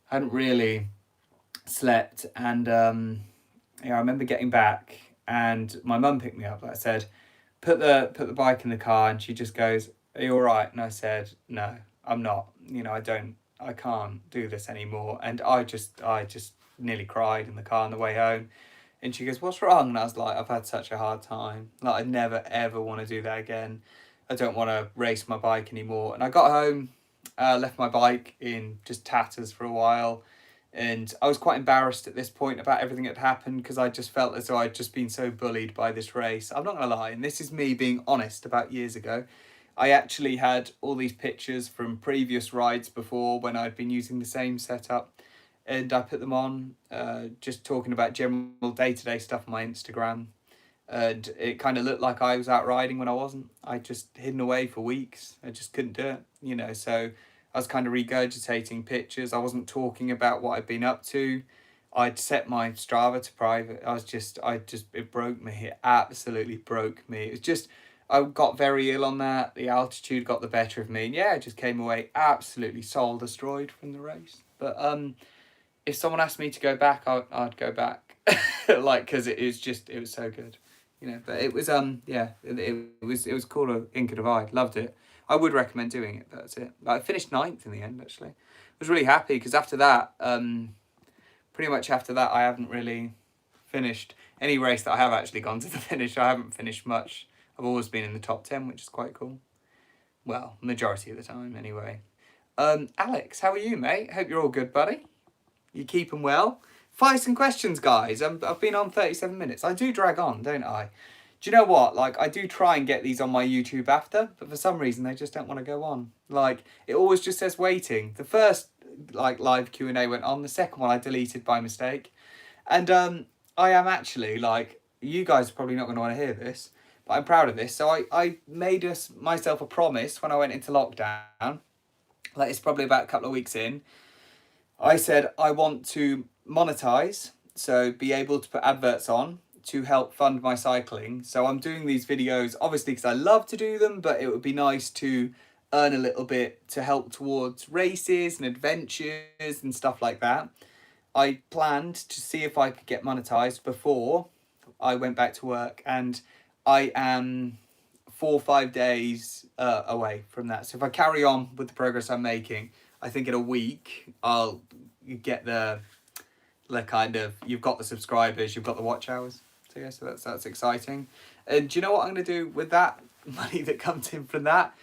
S1: hadn't really slept, and I remember getting back, and my mum picked me up. I said, "Put the bike in the car," and she just goes, "Are you all right?" And I said, "No, I'm not. You know, I can't do this anymore." And I just nearly cried in the car on the way home. And she goes, "What's wrong?" And I was like, "I've had such a hard time. Like, I never ever want to do that again. I don't want to race my bike anymore." And I got home, left my bike in just tatters for a while. And I was quite embarrassed at this point about everything that had happened, because I just felt as though I'd just been so bullied by this race. I'm not going to lie, and this is me being honest about years ago. I actually had all these pictures from previous rides before when I'd been using the same setup. And I put them on, just talking about general day-to-day stuff on my Instagram. And it kind of looked like I was out riding when I wasn't. I'd just hidden away for weeks. I just couldn't do it, you know. So I was kind of regurgitating pictures. I wasn't talking about what I'd been up to. I'd set my Strava to private. It broke me. It absolutely broke me. It was just, I got very ill on that. The altitude got the better of me. And yeah, I just came away absolutely soul destroyed from the race. But if someone asked me to go back, I'd go back. Like, because it was so good. You know, but it was it was called a Inca Divide. Loved it. I would recommend doing it. But that's it. I finished 9th in the end. Actually, I was really happy, because after that, pretty much after that, I haven't really finished any race that I have actually gone to the finish. I haven't finished much. I've always been in the top 10, which is quite cool. Well, majority of the time, anyway. Alex, how are you, mate? Hope you're all good, buddy. You keeping well? Fire some questions, guys. I've been on 37 minutes. I do drag on, don't I? Do you know what? Like, I do try and get these on my YouTube after, but for some reason they just don't want to go on. Like, it always just says waiting. The first, like, live Q&A went on. The second one I deleted by mistake. And I am actually, like, you guys are probably not going to want to hear this, but I'm proud of this. So I made myself a promise when I went into lockdown. Like, it's probably about a couple of weeks in. I said I want to monetize, so be able to put adverts on to help fund my cycling. So I'm doing these videos obviously because I love to do them, but it would be nice to earn a little bit to help towards races and adventures and stuff like that. I planned to see if I could get monetized before I went back to work, and I am 4 or 5 days away from that. So if I carry on with the progress I'm making, I think in a week I'll get the kind of, you've got the subscribers, you've got the watch hours. So yeah, so that's exciting. And do you know what I'm going to do with that money that comes in from that?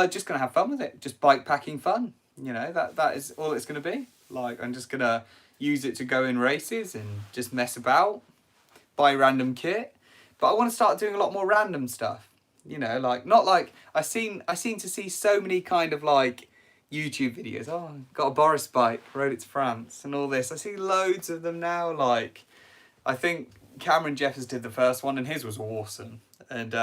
S1: Just going to have fun with it. Just bike packing fun. You know, that is all it's going to be. Like, I'm just going to use it to go in races and just mess about, buy random kit. But I want to start doing a lot more random stuff. You know, like, not like, I seem to see so many kind of like YouTube videos. Oh, got a Boris bike, rode it to France and all this. I see loads of them now. Like, I think Cameron Jeffers did the first one and his was awesome. And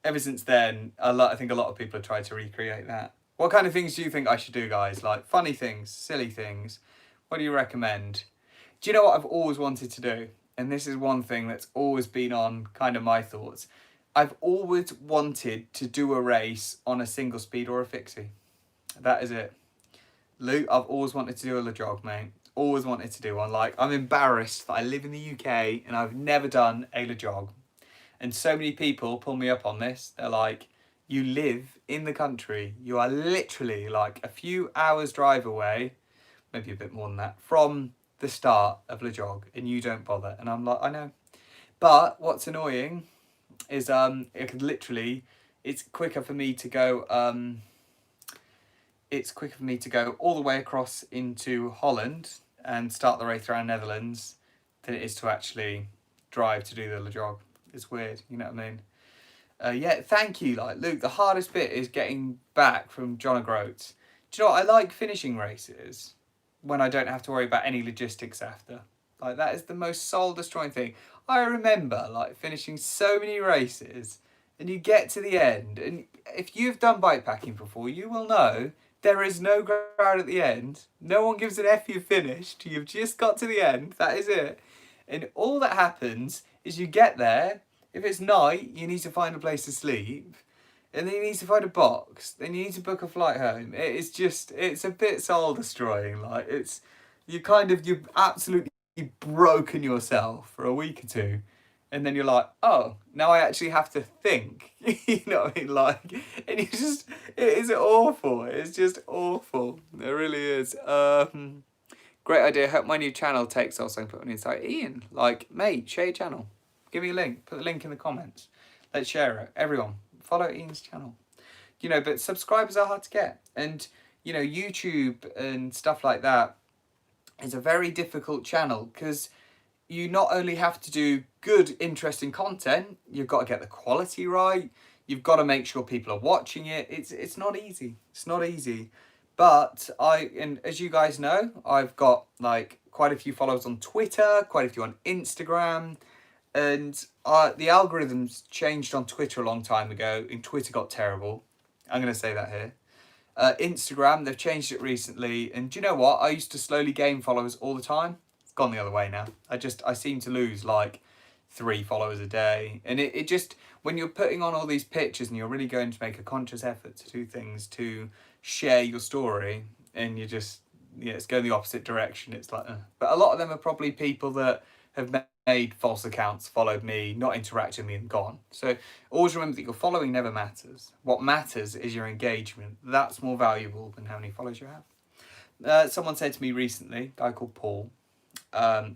S1: ever since then, I think a lot of people have tried to recreate that. What kind of things do you think I should do, guys? Like funny things, silly things. What do you recommend? Do you know what I've always wanted to do? And this is one thing that's always been on kind of my thoughts. I've always wanted to do a race on a single speed or a fixie. That is it. Luke, I've always wanted to do a Le Jog, mate. Always wanted to do one. Like, I'm embarrassed that I live in the UK and I've never done a Le Jog. And so many people pull me up on this. They're like, you live in the country. You are literally like a few hours drive away, maybe a bit more than that, from the start of Le Jog, and you don't bother. And I'm like, I know. But what's annoying is it could literally, it's quicker for me to go all the way across into Holland and start the race around Netherlands than it is to actually drive to do the Le Jog. It's weird, you know what I mean? Yeah, thank you. Like, Luke, the hardest bit is getting back from John O'Groats. Do you know what? I like finishing races when I don't have to worry about any logistics after. Like, that is the most soul-destroying thing. I remember, like, finishing so many races, and you get to the end, and if you've done bikepacking before, you will know there is no crowd at the end. No one gives an F you've finished. You've just got to the end. That is it. And all that happens is you get there. If it's night, you need to find a place to sleep. And then you need to find a box. Then you need to book a flight home. It's a bit soul destroying. Like, you've absolutely broken yourself for a week or two. And then you're like, oh, now I actually have to think. You know what I mean? Like, and it is awful. It's just awful. It really is. Great idea. Hope my new channel takes off. So I can put on the inside. Ian, like, mate, share your channel. Give me a link. Put the link in the comments. Let's share it. Everyone, follow Ian's channel. You know, but subscribers are hard to get. And, you know, YouTube and stuff like that is a very difficult channel because you not only have to do good, interesting content, you've got to get the quality right. You've got to make sure people are watching it. It's not easy. It's not easy. But and as you guys know, I've got like quite a few followers on Twitter, quite a few on Instagram. And the algorithms changed on Twitter a long time ago, and Twitter got terrible. I'm going to say that here. Instagram, they've changed it recently. And do you know what? I used to slowly gain followers all the time. It's gone the other way now. I seem to lose like 3 followers a day. And it just, when you're putting on all these pictures and you're really going to make a conscious effort to do things, to share your story, and you just, yeah, it's going the opposite direction. It's like, But a lot of them are probably people that have made false accounts, followed me, not interacted with me, and gone. So always remember that your following never matters. What matters is your engagement. That's more valuable than how many followers you have. Someone said to me recently, a guy called Paul,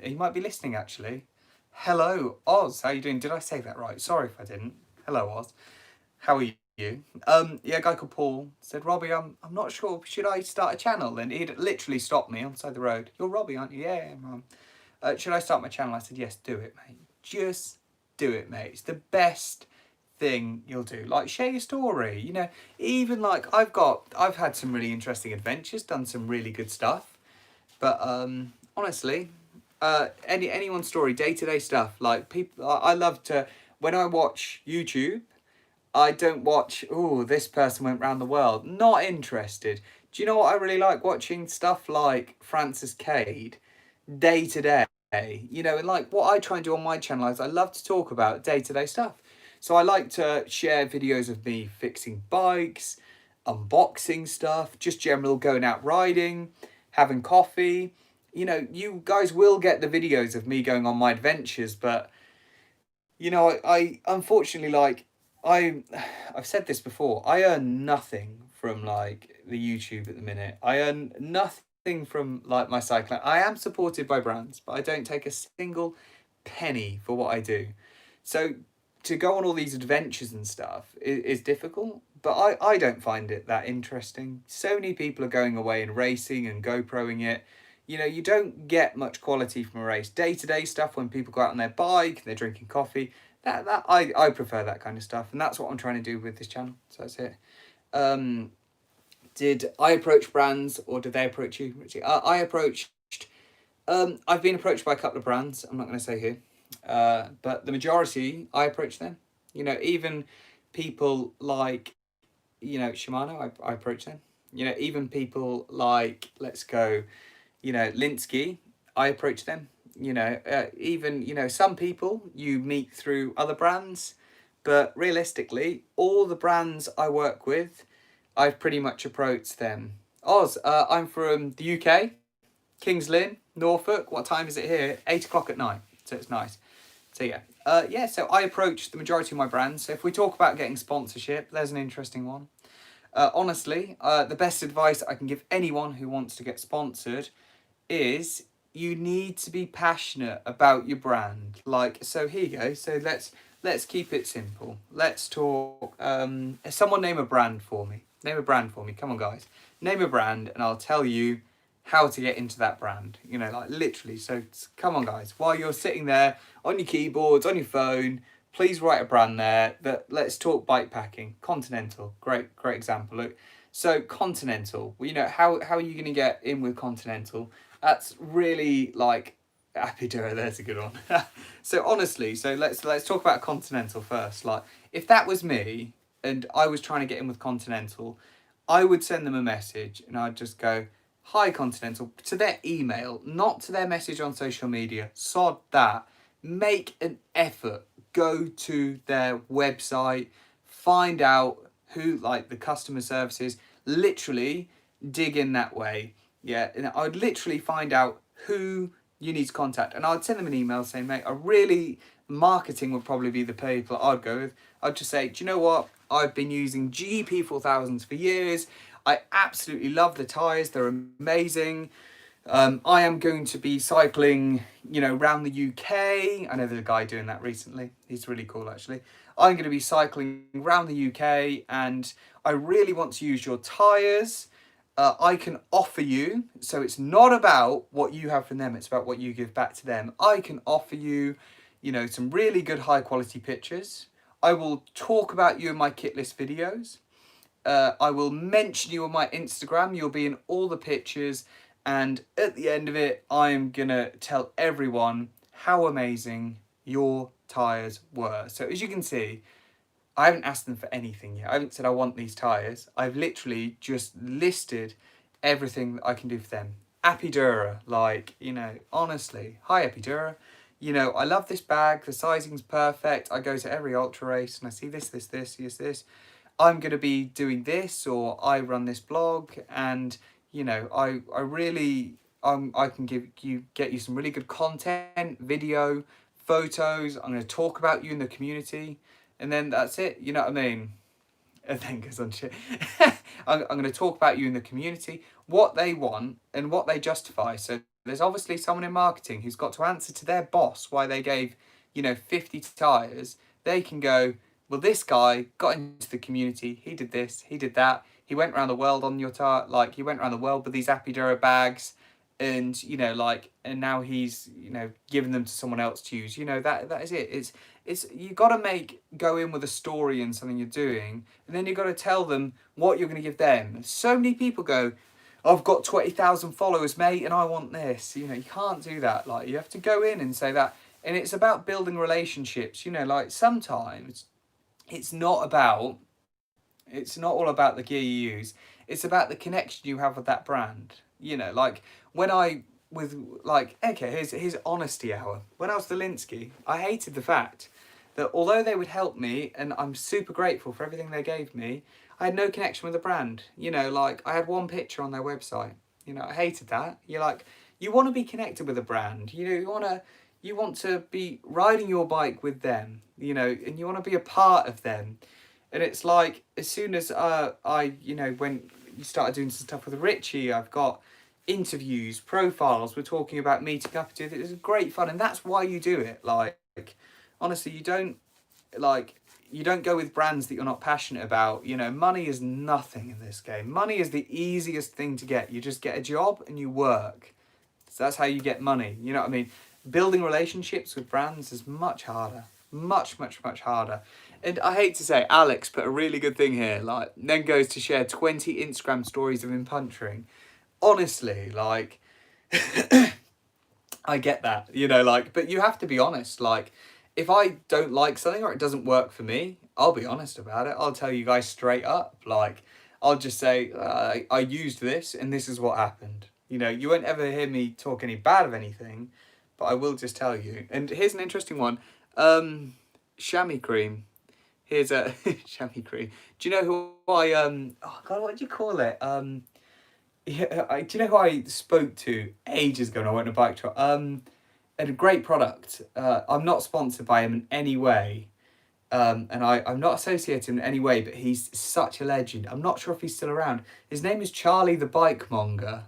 S1: he might be listening actually. Hello, Oz, how you doing? Did I say that right? Sorry if I didn't. Hello, Oz. How are you? Yeah, a guy called Paul said, Robbie, I'm not sure, should I start a channel? And he'd literally stopped me on the side of the road. You're Robbie, aren't you? Yeah, Mum. Should I start my channel? I said, yes, do it, mate. Just do it, mate. It's the best thing you'll do. Like, share your story. You know, even like I've had some really interesting adventures, done some really good stuff. But honestly, anyone's story, day-to-day stuff. Like, people, I love to, when I watch YouTube, I don't watch, oh, this person went round the world. Not interested. Do you know what I really like? Watching stuff like Francis Cade, day to day. You know, and like what I try and do on my channel is I love to talk about day-to-day stuff. So I like to share videos of me fixing bikes, unboxing stuff, just general going out riding, having coffee. You know, you guys will get the videos of me going on my adventures, but you know, I unfortunately, like, I've said this before, I earn nothing from like the YouTube at the minute. I earn nothing from like my cycling. I am supported by brands, but I don't take a single penny for what I do. So to go on all these adventures and stuff is difficult, but I don't find it that interesting. So many people are going away and racing and GoProing it. You know, you don't get much quality from a race. Day-to-day stuff when people go out on their bike and they're drinking coffee, I prefer that kind of stuff, and that's what I'm trying to do with this channel. So that's it. Did I approach brands or did they approach you, Richie? I approached, I've been approached by a couple of brands, I'm not going to say who, but the majority, I approached them. You know, even people like, you know, Shimano, I approached them. You know, even people like, let's go, you know, Linsky, I approached them. Even, some people you meet through other brands, but realistically, all the brands I work with, I've pretty much approached them. Oz, I'm from the UK, Kings Lynn, Norfolk. What time is it here? 8 o'clock at night. So it's nice. So so I approach the majority of my brands. So if we talk about getting sponsorship, there's an interesting one. Honestly, the best advice I can give anyone who wants to get sponsored is you need to be passionate about your brand. Like, so here you go. So let's keep it simple. Let's talk. Someone name a brand for me. Name a brand for me. Come on, guys. Name a brand, and I'll tell you how to get into that brand. Like literally. So come on, guys. While you're sitting there on your keyboards, on your phone, please write a brand there. Let's talk bike packing. Continental. Great example. Look. So Continental. How are you going to get in with Continental? That's really like Apidura. There's a good one. So honestly, let's talk about Continental first. Like, if that was me and I was trying to get in with Continental, I would send them a message and I'd just go, "Hi Continental," to their email, not to their message on social media. Sod that. Make an effort. Go to their website, find out who, like, the customer service is. Literally dig in that way. Yeah, and I'd literally find out who you need to contact, and I'd send them an email saying, "Mate, marketing would probably be the people I'd go with." I'd just say, "Do you know what? I've been using GP 4000s for years. I absolutely love the tyres. They're amazing. I am going to be cycling, around the UK. I know there's a guy doing that recently. He's really cool, actually. I'm going to be cycling around the UK, and I really want to use your tyres. I can offer you, so it's not about what you have from them, it's about what you give back to them. I can offer you, some really good high quality pictures. I will talk about you in my kit list videos. I will mention you on my Instagram. You'll be in all the pictures. And at the end of it, I'm going to tell everyone how amazing your tyres were." So as you can see, I haven't asked them for anything yet. I haven't said I want these tyres. I've literally just listed everything that I can do for them. Apidura, honestly. "Hi Apidura. I love this bag. The sizing's perfect. I go to every ultra race and I see this, this. I'm going to be doing this, or I run this blog, and, I really, I can get you some really good content, video, photos. I'm going to talk about you in the community." And then that's it, you know what I mean? And then goes on shit. I'm going to talk about you in the community, what they want and what they justify. So there's obviously someone in marketing who's got to answer to their boss why they gave, 50 tyres. They can go, "Well, this guy got into the community. He did this, he did that. He went around the world on your tire. He went around the world with these Apidura bags. And, and now he's, giving them to someone else to use." That is it. It's you got to go in with a story and something you're doing, and then you got to tell them what you're going to give them. So many people go, "I've got 20,000 followers, mate, and I want this." You can't do that. You have to go in and say that, and it's about building relationships. Sometimes it's not all about the gear you use. It's about the connection you have with that brand. Here's honesty hour. When I was the Linsky, I hated the fact that although they would help me, and I'm super grateful for everything they gave me, I had no connection with the brand. I had one picture on their website. I hated that. You want to be connected with a brand. You want to be riding your bike with them. And you want to be a part of them. And it's as soon as when you started doing some stuff with Richie, I've got interviews, profiles. We're talking about meeting up. It was great fun, and that's why you do it. Honestly, you don't go with brands that you're not passionate about. Money is nothing in this game. Money is the easiest thing to get. You just get a job and you work. So that's how you get money. You know what I mean? Building relationships with brands is much harder. Much, much, much harder. And I hate to say, Alex put a really good thing here. Then goes to share 20 Instagram stories of him puncturing. Honestly, I get that, but you have to be honest. If I don't like something or it doesn't work for me, I'll be honest about it. I'll tell you guys straight up. I'll just say, I used this and this is what happened. You won't ever hear me talk any bad of anything, but I will just tell you. And here's an interesting one. Chamois cream. Here's a chamois cream. Do you know who I oh god, what do you call it? Yeah, do you know who I spoke to ages ago when I went on a bike tour? And a great product. I'm not sponsored by him in any way. And I'm not associated in any way, but he's such a legend. I'm not sure if he's still around. His name is Charlie the Bike Monger.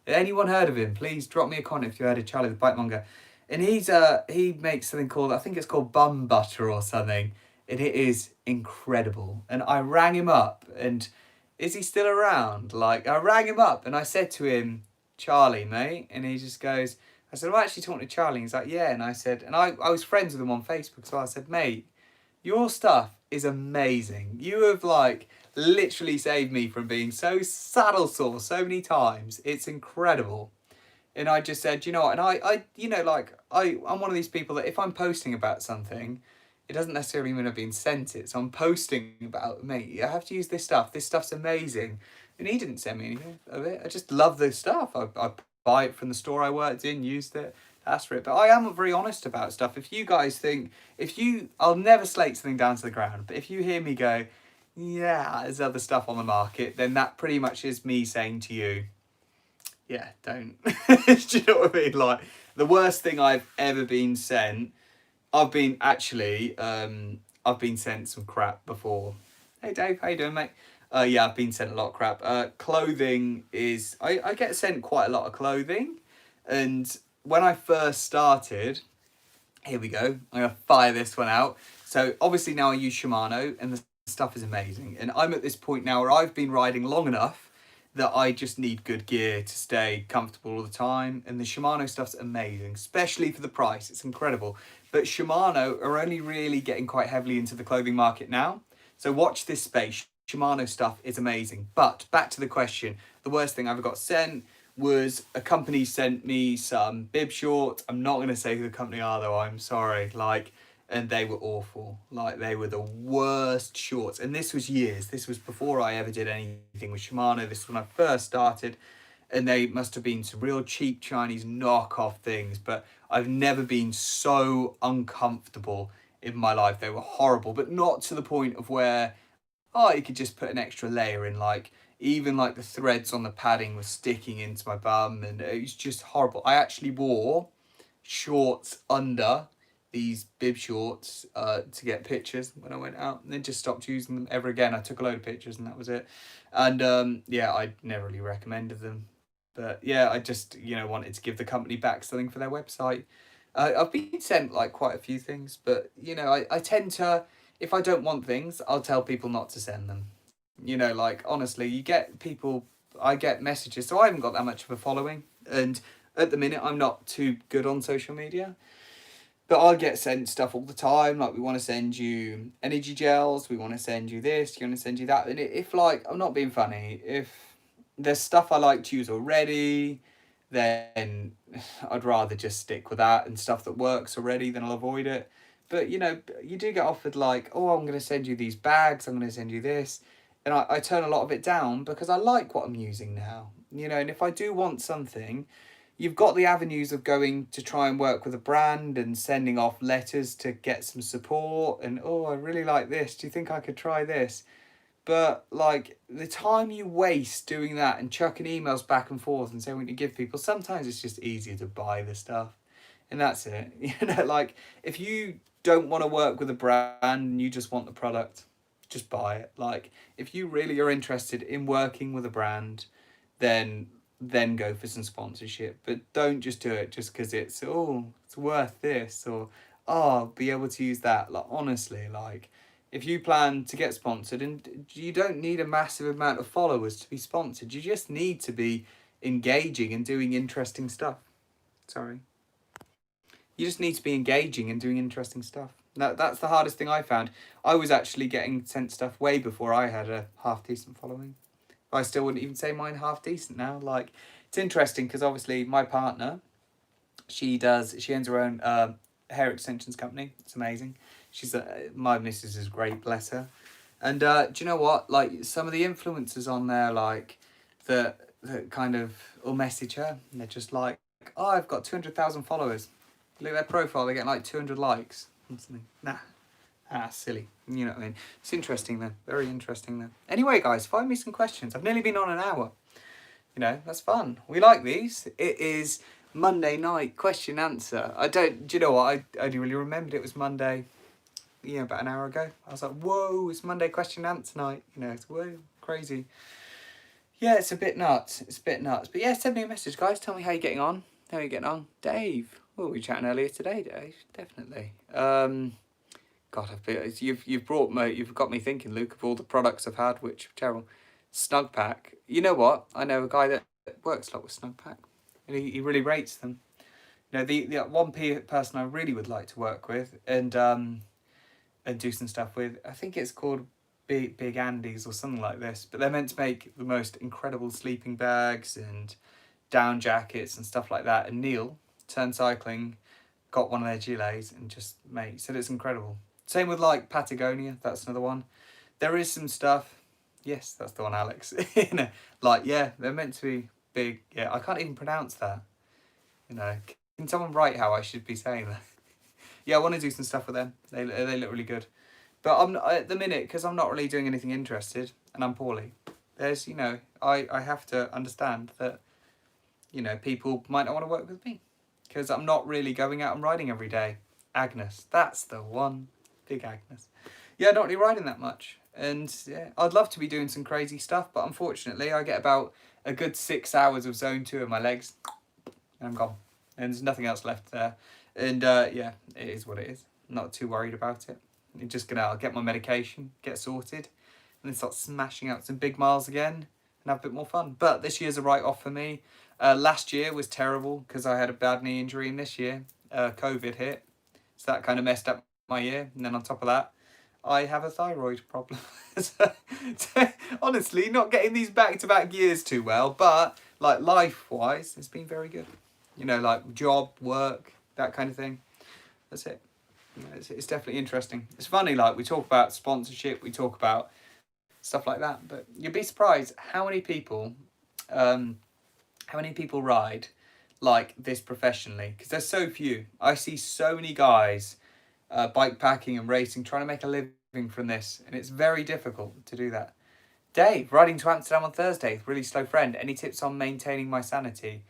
S1: Anyone heard of him? Please drop me a comment if you heard of Charlie the Bike Monger. And he makes something called, I think it's called bum butter or something, and it is incredible. And I rang him up, and is he still around? Like, I rang him up and I said to him, Charlie, mate, and he just goes, I said, I'm actually talking to Charlie. And he's like, yeah. And I said, and I was friends with him on Facebook, so I said, mate, your stuff is amazing. You have like literally saved me from being so saddle sore so many times. It's incredible. And I just said, you know what, and I'm one of these people that if I'm posting about something, it doesn't necessarily mean I've been sent it. So I'm posting about, mate, I have to use this stuff. This stuff's amazing. And he didn't send me anything of it. I just love this stuff. I buy it from the store I worked in, used it, asked for it. But I am very honest about stuff. If you guys think, I'll never slate something down to the ground. But if you hear me go, yeah, there's other stuff on the market, then that pretty much is me saying to you, yeah, don't. Do you know what I mean? Like, the worst thing I've ever been sent, I've been sent some crap before. Hey Dave, how you doing, mate? Yeah, I've been sent a lot of crap. Clothing is, I get sent quite a lot of clothing. And when I first started, here we go, I'm going to fire this one out. So obviously now I use Shimano and the stuff is amazing. And I'm at this point now where I've been riding long enough that I just need good gear to stay comfortable all the time. And the Shimano stuff's amazing, especially for the price. It's incredible. But Shimano are only really getting quite heavily into the clothing market now. So watch this space. Shimano stuff is amazing. But back to the question, the worst thing I ever got sent was a company sent me some bib shorts. I'm not going to say who the company are though, I'm sorry. And they were awful. Like, they were the worst shorts. And this was years. This was before I ever did anything with Shimano. This was when I first started. And they must have been some real cheap Chinese knockoff things. But I've never been so uncomfortable in my life. They were horrible, but not to the point of where, you could just put an extra layer in. Like, even like the threads on the padding were sticking into my bum. And it was just horrible. I actually wore shorts under these bib shorts to get pictures when I went out, and then just stopped using them ever again. I took a load of pictures and that was it. And I never really recommended them. But yeah, I just, wanted to give the company back something for their website. I've been sent like quite a few things, but I tend to, if I don't want things, I'll tell people not to send them. Honestly, I get messages, so I haven't got that much of a following. And at the minute, I'm not too good on social media. But I get sent stuff all the time, like we want to send you energy gels, we want to send you this, you want to send you that. And if I'm not being funny, if there's stuff I like to use already, then I'd rather just stick with that, and stuff that works already, then I'll avoid it. But, you do get offered like, oh, I'm going to send you these bags, I'm going to send you this. And I turn a lot of it down because I like what I'm using now. And if I do want something, you've got the avenues of going to try and work with a brand and sending off letters to get some support and, oh, I really like this. Do you think I could try this? But like the time you waste doing that and chucking emails back and forth and saying what you give people, sometimes it's just easier to buy the stuff. And that's it. Like if you don't want to work with a brand and you just want the product, just buy it. Like if you really are interested in working with a brand, then go for some sponsorship, but don't just do it just because it's worth this, or I'll be able to use that. Like honestly, like if you plan to get sponsored, and you don't need a massive amount of followers to be sponsored, you just need to be engaging and doing interesting stuff. You just need to be engaging and doing interesting stuff. That's the hardest thing I found. I was actually getting sent stuff way before I had a half decent following. I still wouldn't even say mine half decent now. Like, it's interesting because obviously my partner, she owns her own hair extensions company. It's amazing. My missus is great, bless her. And do you know what? Like some of the influencers on there, like that kind of will message her, and they're just like, oh, I've got 200,000 followers. Look at their profile, they get like 200 likes or something. Nah. Silly. You know what I mean? It's interesting though. Very interesting though. Anyway, guys, find me some questions. I've nearly been on an hour. You know, that's fun. We like these. It is Monday night question answer. Do you know what? I only really remembered it was Monday, about an hour ago. I was like, whoa, it's Monday question answer night. It's whoa, crazy. Yeah, it's a bit nuts. But yeah, send me a message, guys. Tell me how you're getting on. How are you getting on? Dave. Oh, we were chatting earlier today, Dave. Definitely. God, you've got me thinking, Luke, of all the products I've had, which are terrible. Snugpak. You know what? I know a guy that works a lot with Snugpak, and he really rates them. The one person I really would like to work with and do some stuff with. I think it's called Big Andy's or something like this. But they're meant to make the most incredible sleeping bags and down jackets and stuff like that. And Neil, Turn Cycling, got one of their gilets and just said it's incredible. Same with like Patagonia, that's another one. There is some stuff. Yes, that's the one, Alex. They're meant to be big. Yeah, I can't even pronounce that. Can someone write how I should be saying that? Yeah, I want to do some stuff with them. They look really good. But I'm at the minute, because I'm not really doing anything interested and I'm poorly. There's, I have to understand that, people might not want to work with me because I'm not really going out and riding every day. Agnes, that's the one. Big Agnes. Yeah, not really riding that much. And yeah, I'd love to be doing some crazy stuff, but unfortunately I get about a good 6 hours of zone 2 in my legs and I'm gone. And there's nothing else left there. And yeah, it is what it is. I'm not too worried about it. I'll get my medication, get sorted, and then start smashing out some big miles again and have a bit more fun. But this year's a write-off for me. Last year was terrible because I had a bad knee injury, and this year COVID hit. So that kind of messed up my year. And then on top of that, I have a thyroid problem. so, honestly, not getting these back-to-back years too well, but like life-wise, it's been very good. Like job, work, that kind of thing. That's it. It's definitely interesting. It's funny, like we talk about sponsorship, we talk about stuff like that, but you'd be surprised how many people ride like this professionally, because there's so few. I see so many guys bike packing and racing, trying to make a living from this, and it's very difficult to do that. Dave, riding to Amsterdam on Thursday, really slow friend. Any tips on maintaining my sanity?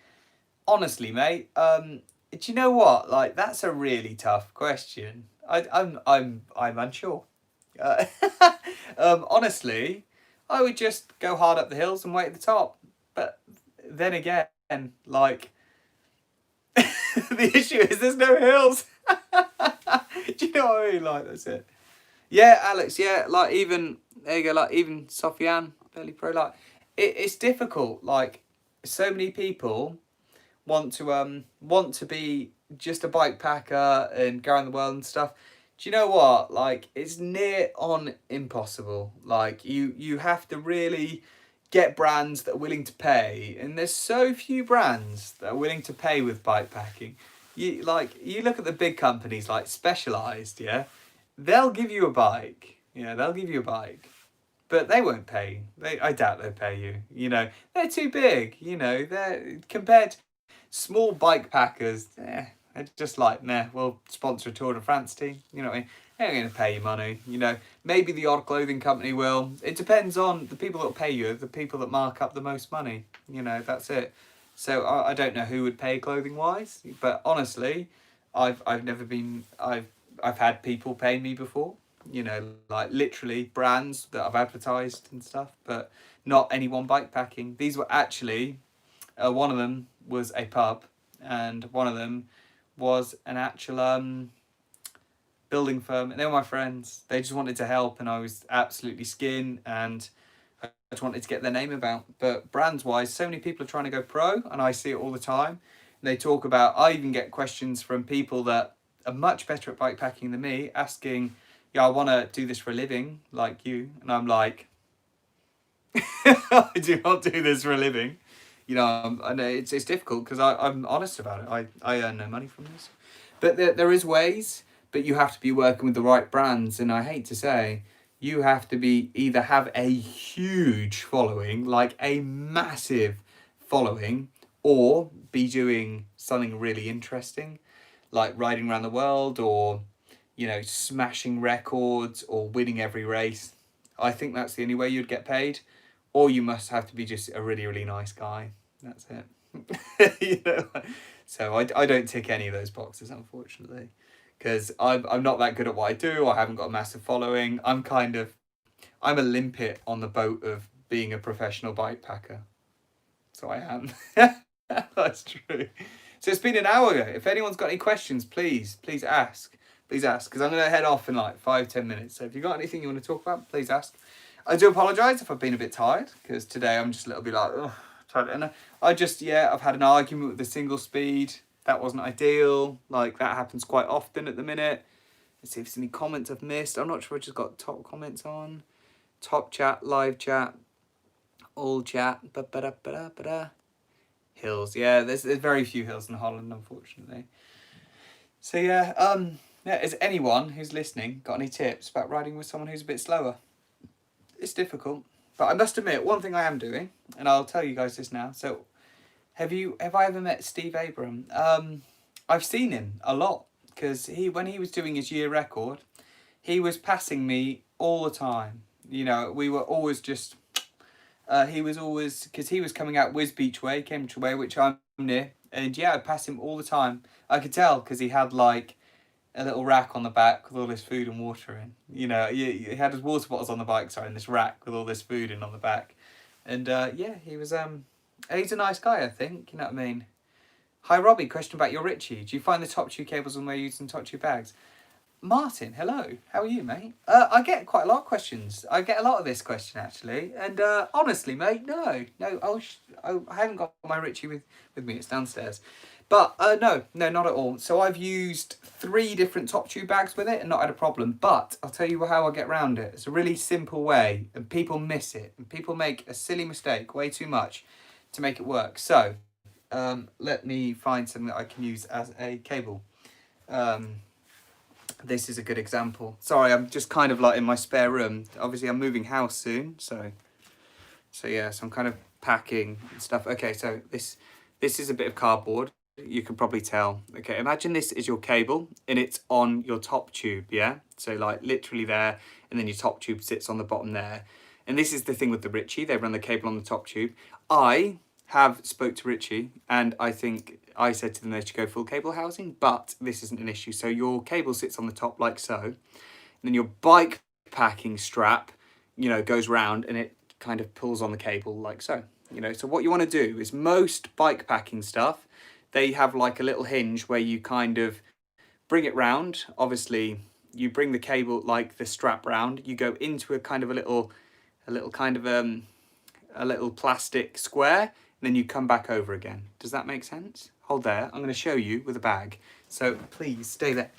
S1: Honestly, mate, do you know what? Like, that's a really tough question. I'm unsure. Honestly, I would just go hard up the hills and wait at the top. But then again, like, the issue is there's no hills. Do you know what I mean? Like, that's it. Yeah, Alex. Yeah, like even there you go. Like even Sofiane, Belly Pro. Like, it's difficult. Like, so many people want to be just a bike packer and go around the world and stuff. Do you know what? Like, it's near on impossible. Like, you have to really get brands that are willing to pay, and there's so few brands that are willing to pay with bike packing. You look at the big companies like Specialized, yeah, they'll give you a bike. But they won't pay. I doubt they'll pay you. They're too big. They're compared to small bike packers, they're just like, nah, we'll sponsor a Tour de France team. You know what I mean? They ain't going to pay you money. Maybe the odd clothing company will. It depends on the people that pay you, the people that mark up the most money. That's it. So I don't know who would pay clothing wise, but honestly, I've had people pay me before. Like literally brands that I've advertised and stuff, but not anyone bike packing. These were actually, one of them was a pub, and one of them was an actual building firm, and they were my friends. They just wanted to help, and I was absolutely skin, and I just wanted to get their name about. But brands wise, so many people are trying to go pro, and I see it all the time. And they talk about, I even get questions from people that are much better at bike packing than me, asking, yeah, I want to do this for a living like you. And I'm like, I do not do this for a living. I know it's difficult because I'm honest about it. I earn no money from this. But there is ways, but you have to be working with the right brands. And I hate to say, you have to either have a huge following, like a massive following, or be doing something really interesting. like riding around the world or, you know, smashing records or winning every race, I think that's the only way you'd get paid. Or you must have to be just a really, really nice guy. That's it. You know? So I don't tick any of those boxes, unfortunately, because I'm not that good at what I do. I haven't got a massive following. I'm a limpet on the boat of being a professional bike packer. So I am. That's true. So it's been an hour. If anyone's got any questions, please ask. Please ask, because I'm going to head off in like 5-10 minutes. So if you've got anything you want to talk about, please ask. I do apologise if I've been a bit tired, because today I'm just a little bit like, oh, tired. And I've had an argument with the single speed. That wasn't ideal. Like, that happens quite often at the minute. Let's see if there's any comments I've missed. I'm not sure I just got top comments on. Top chat, live chat, all chat. Hills. Yeah, there's very few hills in Holland, unfortunately. So yeah, is anyone who's listening got any tips about riding with someone who's a bit slower? It's difficult, but I must admit, one thing I am doing, and I'll tell you guys this now. So, have I ever met Steve Abram? I've seen him a lot, because when he was doing his year record, he was passing me all the time. You know, we were always just. He was always, because he was coming out Wisbech way, Cambridge way, which I'm near, and yeah, I'd pass him all the time. I could tell because he had like a little rack on the back with all this food and water in. You know, he had his water bottles on the bike, sorry, and this rack with all this food in on the back. And yeah, he was he's a nice guy, I think. You know what I mean? Hi Robbie, question about your Ritchie. Do you find the top tube cables when we're using top tube bags? Martin, hello. How are you, mate? I get quite a lot of questions. I get a lot of this question, actually. And honestly, mate, no. I haven't got my Ritchie with me. It's downstairs. But no, not at all. So I've used 3 different top tube bags with it and not had a problem. But I'll tell you how I get around it. It's a really simple way, and people miss it. And people make a silly mistake way too much to make it work. So let me find something that I can use as a cable. This is a good example. Sorry, I'm just kind of like in my spare room. Obviously, I'm moving house soon, so yeah, so I'm kind of packing and stuff. Okay, so this is a bit of cardboard. You can probably tell. Okay, imagine this is your cable and it's on your top tube, yeah? So like literally there, and then your top tube sits on the bottom there. And this is the thing with the Ritchie, they run the cable on the top tube. I have spoke to Ritchie, and I think I said to them they should go full cable housing, but this isn't an issue. So your cable sits on the top like so, and then your bike packing strap, you know, goes round and it kind of pulls on the cable like so. You know, so what you want to do is most bike packing stuff, they have like a little hinge where you kind of bring it round. Obviously, you bring the cable, like the strap round, you go into a kind of a little plastic square, and then you come back over again. Does that make sense? Hold there. I'm going to show you with a bag. So please stay there.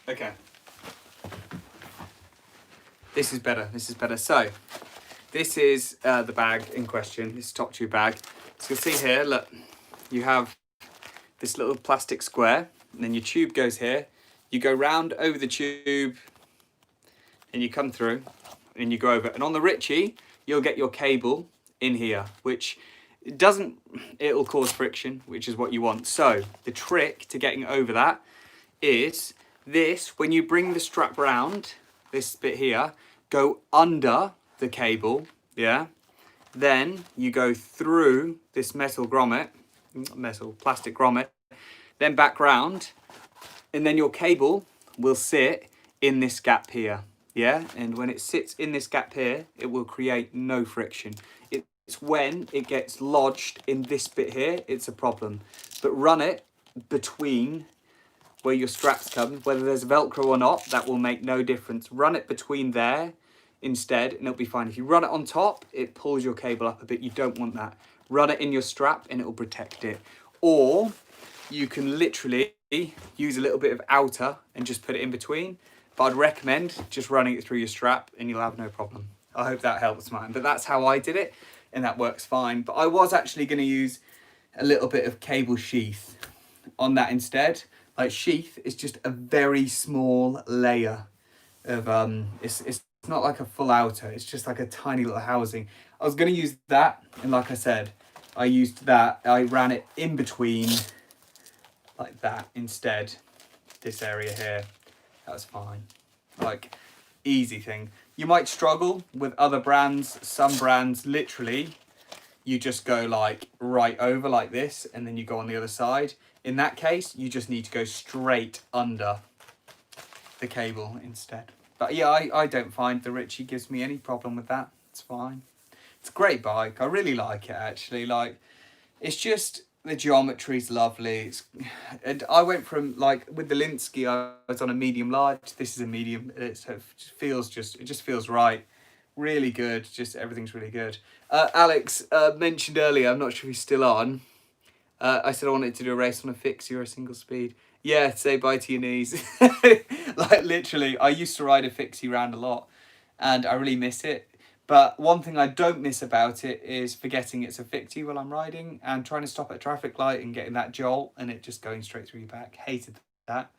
S1: Okay. This is better. So this is the bag in question. This top tube bag. So you'll see here, look, you have this little plastic square, and then your tube goes here. You go round over the tube, and you come through, and you go over. And on the Ritchie, you'll get your cable in here, which it'll cause friction, which is what you want. So the trick to getting over that is this: when you bring the strap round, this bit here, go under the cable, yeah? Then you go through this plastic grommet, then back round, and then your cable will sit in this gap here, yeah? And when it sits in this gap here, it will create no friction. It's when it gets lodged in this bit here, it's a problem. But run it between where your straps come, whether there's Velcro or not, that will make no difference. Run it between there instead, and it'll be fine. If you run it on top, it pulls your cable up a bit. You don't want that. Run it in your strap and it will protect it. Or you can literally use a little bit of outer and just put it in between. But I'd recommend just running it through your strap and you'll have no problem. I hope that helps, man. But that's how I did it, and that works fine. But I was actually going to use a little bit of cable sheath on that instead. Like, sheath is just a very small layer of it's not like a full outer, it's just like a tiny little housing. I was going to use that, and like I said, I used that. I ran it in between like that instead. This area here, that's fine. Like, easy thing. You might struggle with other brands. Some brands, literally, you just go like right over like this, and then you go on the other side. In that case, you just need to go straight under the cable instead. But yeah, I don't find the Ritchey gives me any problem with that. It's fine. It's a great bike. I really like it, actually. Like, it's just, the geometry's lovely. And I went from, like, with the Linsky, I was on a medium large. This is a medium. It just feels right. Really good. Just everything's really good. Alex mentioned earlier, I'm not sure if he's still on. I said I wanted to do a race on a fixie or a single speed. Yeah, say bye to your knees. Like, literally, I used to ride a fixie round a lot, and I really miss it. But one thing I don't miss about it is forgetting it's a fixie while I'm riding and trying to stop at a traffic light and getting that jolt and it just going straight through your back. Hated that.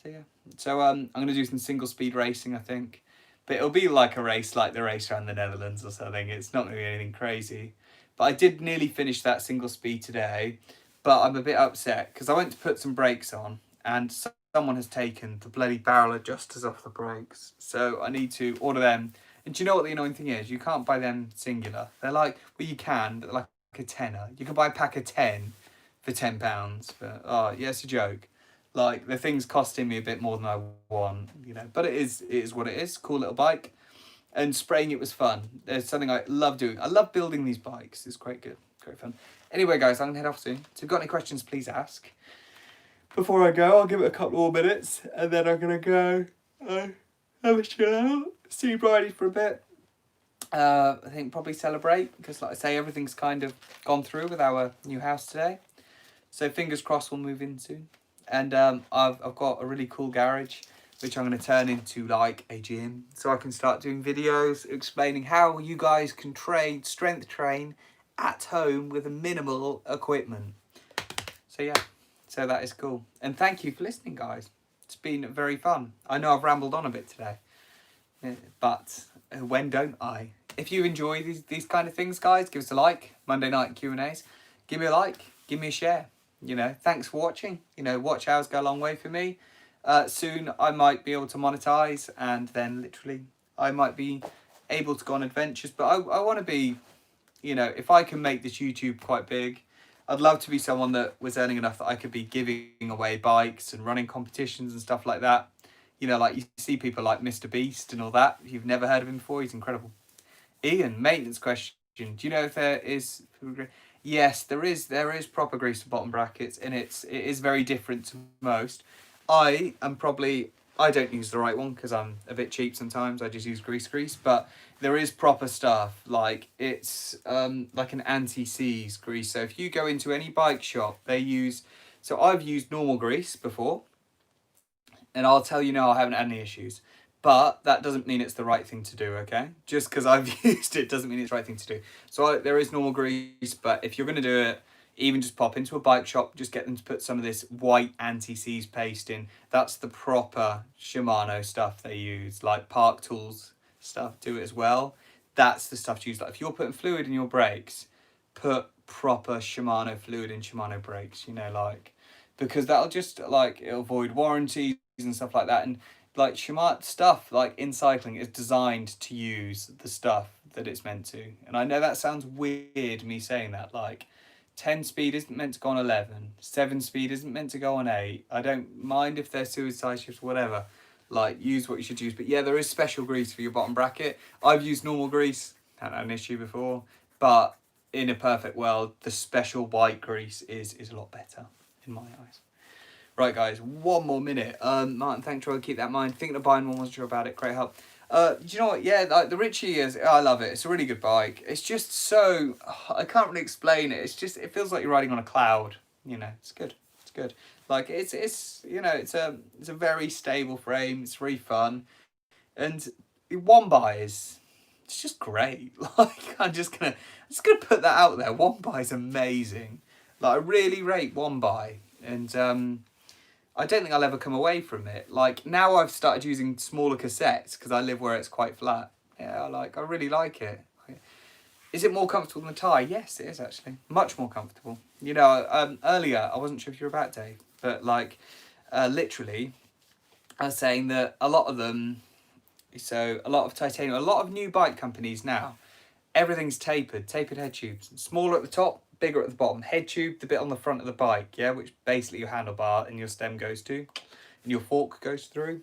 S1: So yeah. So I'm going to do some single speed racing, I think. But it'll be like a race like the race around the Netherlands or something. It's not going to be anything crazy. But I did nearly finish that single speed today. But I'm a bit upset because I went to put some brakes on and someone has taken the bloody barrel adjusters off the brakes. So I need to order them. And do you know what the annoying thing is? You can't buy them singular. They're like, well, you can, but like a tenner. You can buy a pack of 10 for £10. But, oh, yeah, it's a joke. Like, the thing's costing me a bit more than I want, you know. But it is what it is. Cool little bike. And spraying it was fun. There's something I love doing. I love building these bikes. It's quite good. Great fun. Anyway, guys, I'm going to head off soon. So if you've got any questions, please ask. Before I go, I'll give it a couple more minutes. And then I'm going to go have a chill out. See Bridie for a bit. I think probably celebrate. Because, like I say, everything's kind of gone through with our new house today. So fingers crossed we'll move in soon. And I've got a really cool garage, which I'm going to turn into like a gym. So I can start doing videos explaining how you guys can strength train at home with a minimal equipment. So yeah, so that is cool. And thank you for listening, guys. It's been very fun. I know I've rambled on a bit today, but when don't I? If you enjoy these kind of things, guys, give us a like. Monday night Q&As. Give me a like. Give me a share. You know, thanks for watching. You know, watch hours go a long way for me. Soon I might be able to monetize, and then literally I might be able to go on adventures. But I want to be, you know, if I can make this YouTube quite big, I'd love to be someone that was earning enough that I could be giving away bikes and running competitions and stuff like that. You know, like you see people like Mr. Beast and all that. If you've never heard of him before, he's incredible. Ian, maintenance question. Do you know if there is... Yes, there is proper grease for bottom brackets, and it is very different to most. I don't use the right one because I'm a bit cheap sometimes. I just use grease, but there is proper stuff. Like, it's like an anti-seize grease. So if you go into any bike shop, they use... So I've used normal grease before, and I'll tell you now I haven't had any issues. But that doesn't mean it's the right thing to do, okay? Just because I've used it doesn't mean it's the right thing to do. So there is normal grease, but if you're going to do it, even just pop into a bike shop, just get them to put some of this white anti-seize paste in. That's the proper Shimano stuff they use. Like Park Tools stuff do it as well. That's the stuff to use. Like if you're putting fluid in your brakes, put proper Shimano fluid in Shimano brakes, you know, like, because that'll just, like, it'll avoid warranties and stuff like that. And like Shimano stuff, like in cycling, is designed to use the stuff that it's meant to. And I know that sounds weird, me saying that. Like, 10 speed isn't meant to go on 11. 7 speed isn't meant to go on 8. I don't mind if they're suicide shifts, whatever. Like, use what you should use. But yeah, there is special grease for your bottom bracket. I've used normal grease. Haven't had an issue before. But in a perfect world, the special white grease is a lot better, in my eyes. Right, guys, one more minute. Martin, thanks, Troy. Keep that in mind. Thinking of buying one, wasn't sure about it. Great help. Do you know what? Yeah, like the Ritchey is... I love it. It's a really good bike. It's just so... I can't really explain it. It's just... It feels like you're riding on a cloud. You know, it's good. It's good. Like, it's you know, it's a very stable frame. It's really fun. And one buy is... It's just great. Like, I'm just gonna put that out there. One buy is amazing. Like, I really rate one buy. And... I don't think I'll ever come away from it. Like, now I've started using smaller cassettes because I live where it's quite flat. Yeah, I really like it. Is it more comfortable than a tie? Yes, it is actually. Much more comfortable. You know, earlier, I wasn't sure if you were about, Dave, but literally, I was saying that a lot of them, so a lot of titanium, a lot of new bike companies now, everything's tapered head tubes. Smaller at the top, bigger at the bottom. Head tube, the bit on the front of the bike, yeah, which basically your handlebar and your stem goes to, and your fork goes through.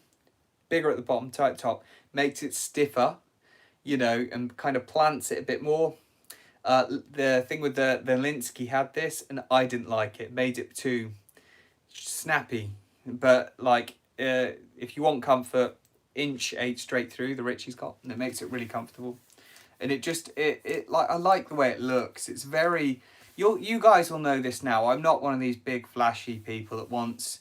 S1: Bigger at the bottom, tight top, makes it stiffer, you know, and kind of plants it a bit more. The thing with the Linsky had this, and I didn't like it. Made it too snappy. But if you want comfort, inch 8 straight through, the Ritchie's got, and it makes it really comfortable. And I like the way it looks. It's very, you guys will know this now. I'm not one of these big flashy people that wants,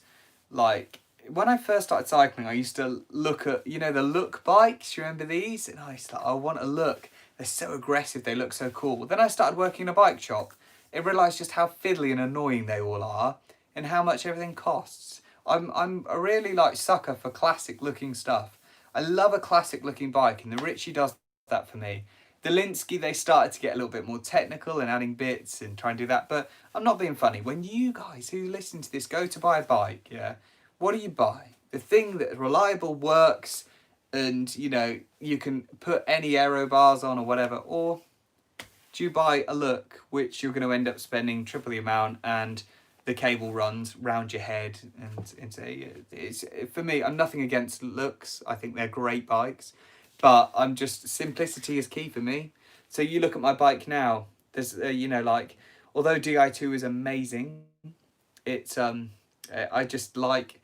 S1: when I first started cycling, I used to look at, you know, the Look bikes. You remember these? And I used to, I want a Look. They're so aggressive. They look so cool. Then I started working in a bike shop and realised just how fiddly and annoying they all are and how much everything costs. I'm a really sucker for classic looking stuff. I love a classic looking bike, and the Ritchie does that for me. The Linsky, they started to get a little bit more technical and adding bits and try and do that. But I'm not being funny. When you guys who listen to this go to buy a bike, yeah, what do you buy? The thing that reliable, works, and, you know, you can put any aero bars on or whatever, or do you buy a Look, which you're going to end up spending triple the amount, and the cable runs round your head, and it's for me, I'm nothing against Looks. I think they're great bikes, but I'm just, simplicity is key for me. So you look at my bike now, there's although Di2 is amazing, it's I just like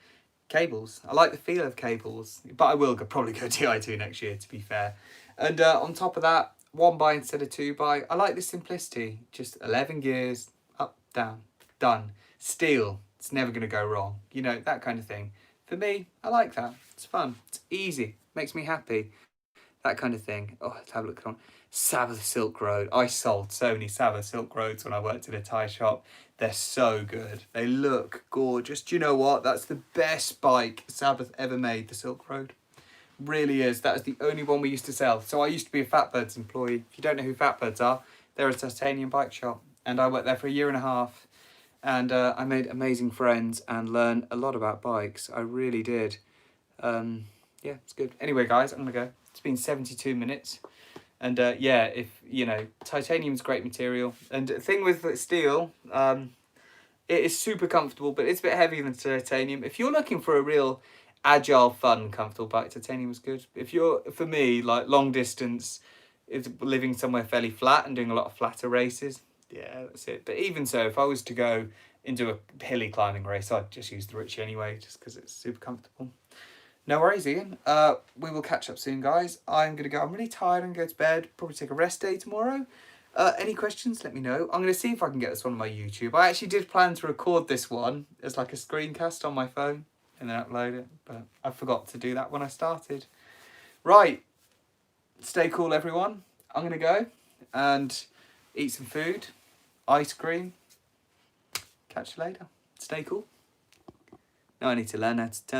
S1: cables. I like the feel of cables, but I will probably go Di2 next year, to be fair. And on top of that, 1 by instead of 2 by. I like the simplicity. Just 11 gears, up, down, done. Steel, it's never going to go wrong. You know, that kind of thing. For me, I like that. It's fun. It's easy. Makes me happy. That kind of thing. Oh, let's have a look on Sabbath Silk Road. I sold so many Sabbath Silk Roads when I worked at a tyre shop. They're so good. They look gorgeous. Do you know what? That's the best bike Sabbath ever made, the Silk Road. Really is. That is the only one we used to sell. So I used to be a Fatbirds employee. If you don't know who Fatbirds are, they're a titanium bike shop. And I worked there for 1.5 years. And I made amazing friends and learned a lot about bikes. I really did. Yeah, it's good. Anyway, guys, I'm going to go. It's been 72 minutes. And yeah, if, you know, titanium's great material. And the thing with steel, it is super comfortable, but it's a bit heavier than titanium. If you're looking for a real agile, fun, comfortable bike, titanium is good. If you're, for me, long distance, is living somewhere fairly flat and doing a lot of flatter races, yeah, that's it. But even so, if I was to go into a hilly climbing race, I'd just use the Ritchie anyway, just because it's super comfortable. No worries, Ian. We will catch up soon, guys. I'm going to go. I'm really tired and go to bed. Probably take a rest day tomorrow. Any questions, let me know. I'm going to see if I can get this one on my YouTube. I actually did plan to record this one as a screencast on my phone and then upload it, but I forgot to do that when I started. Right. Stay cool, everyone. I'm going to go and eat some food. Ice cream. Catch you later. Stay cool. Now I need to learn how to turn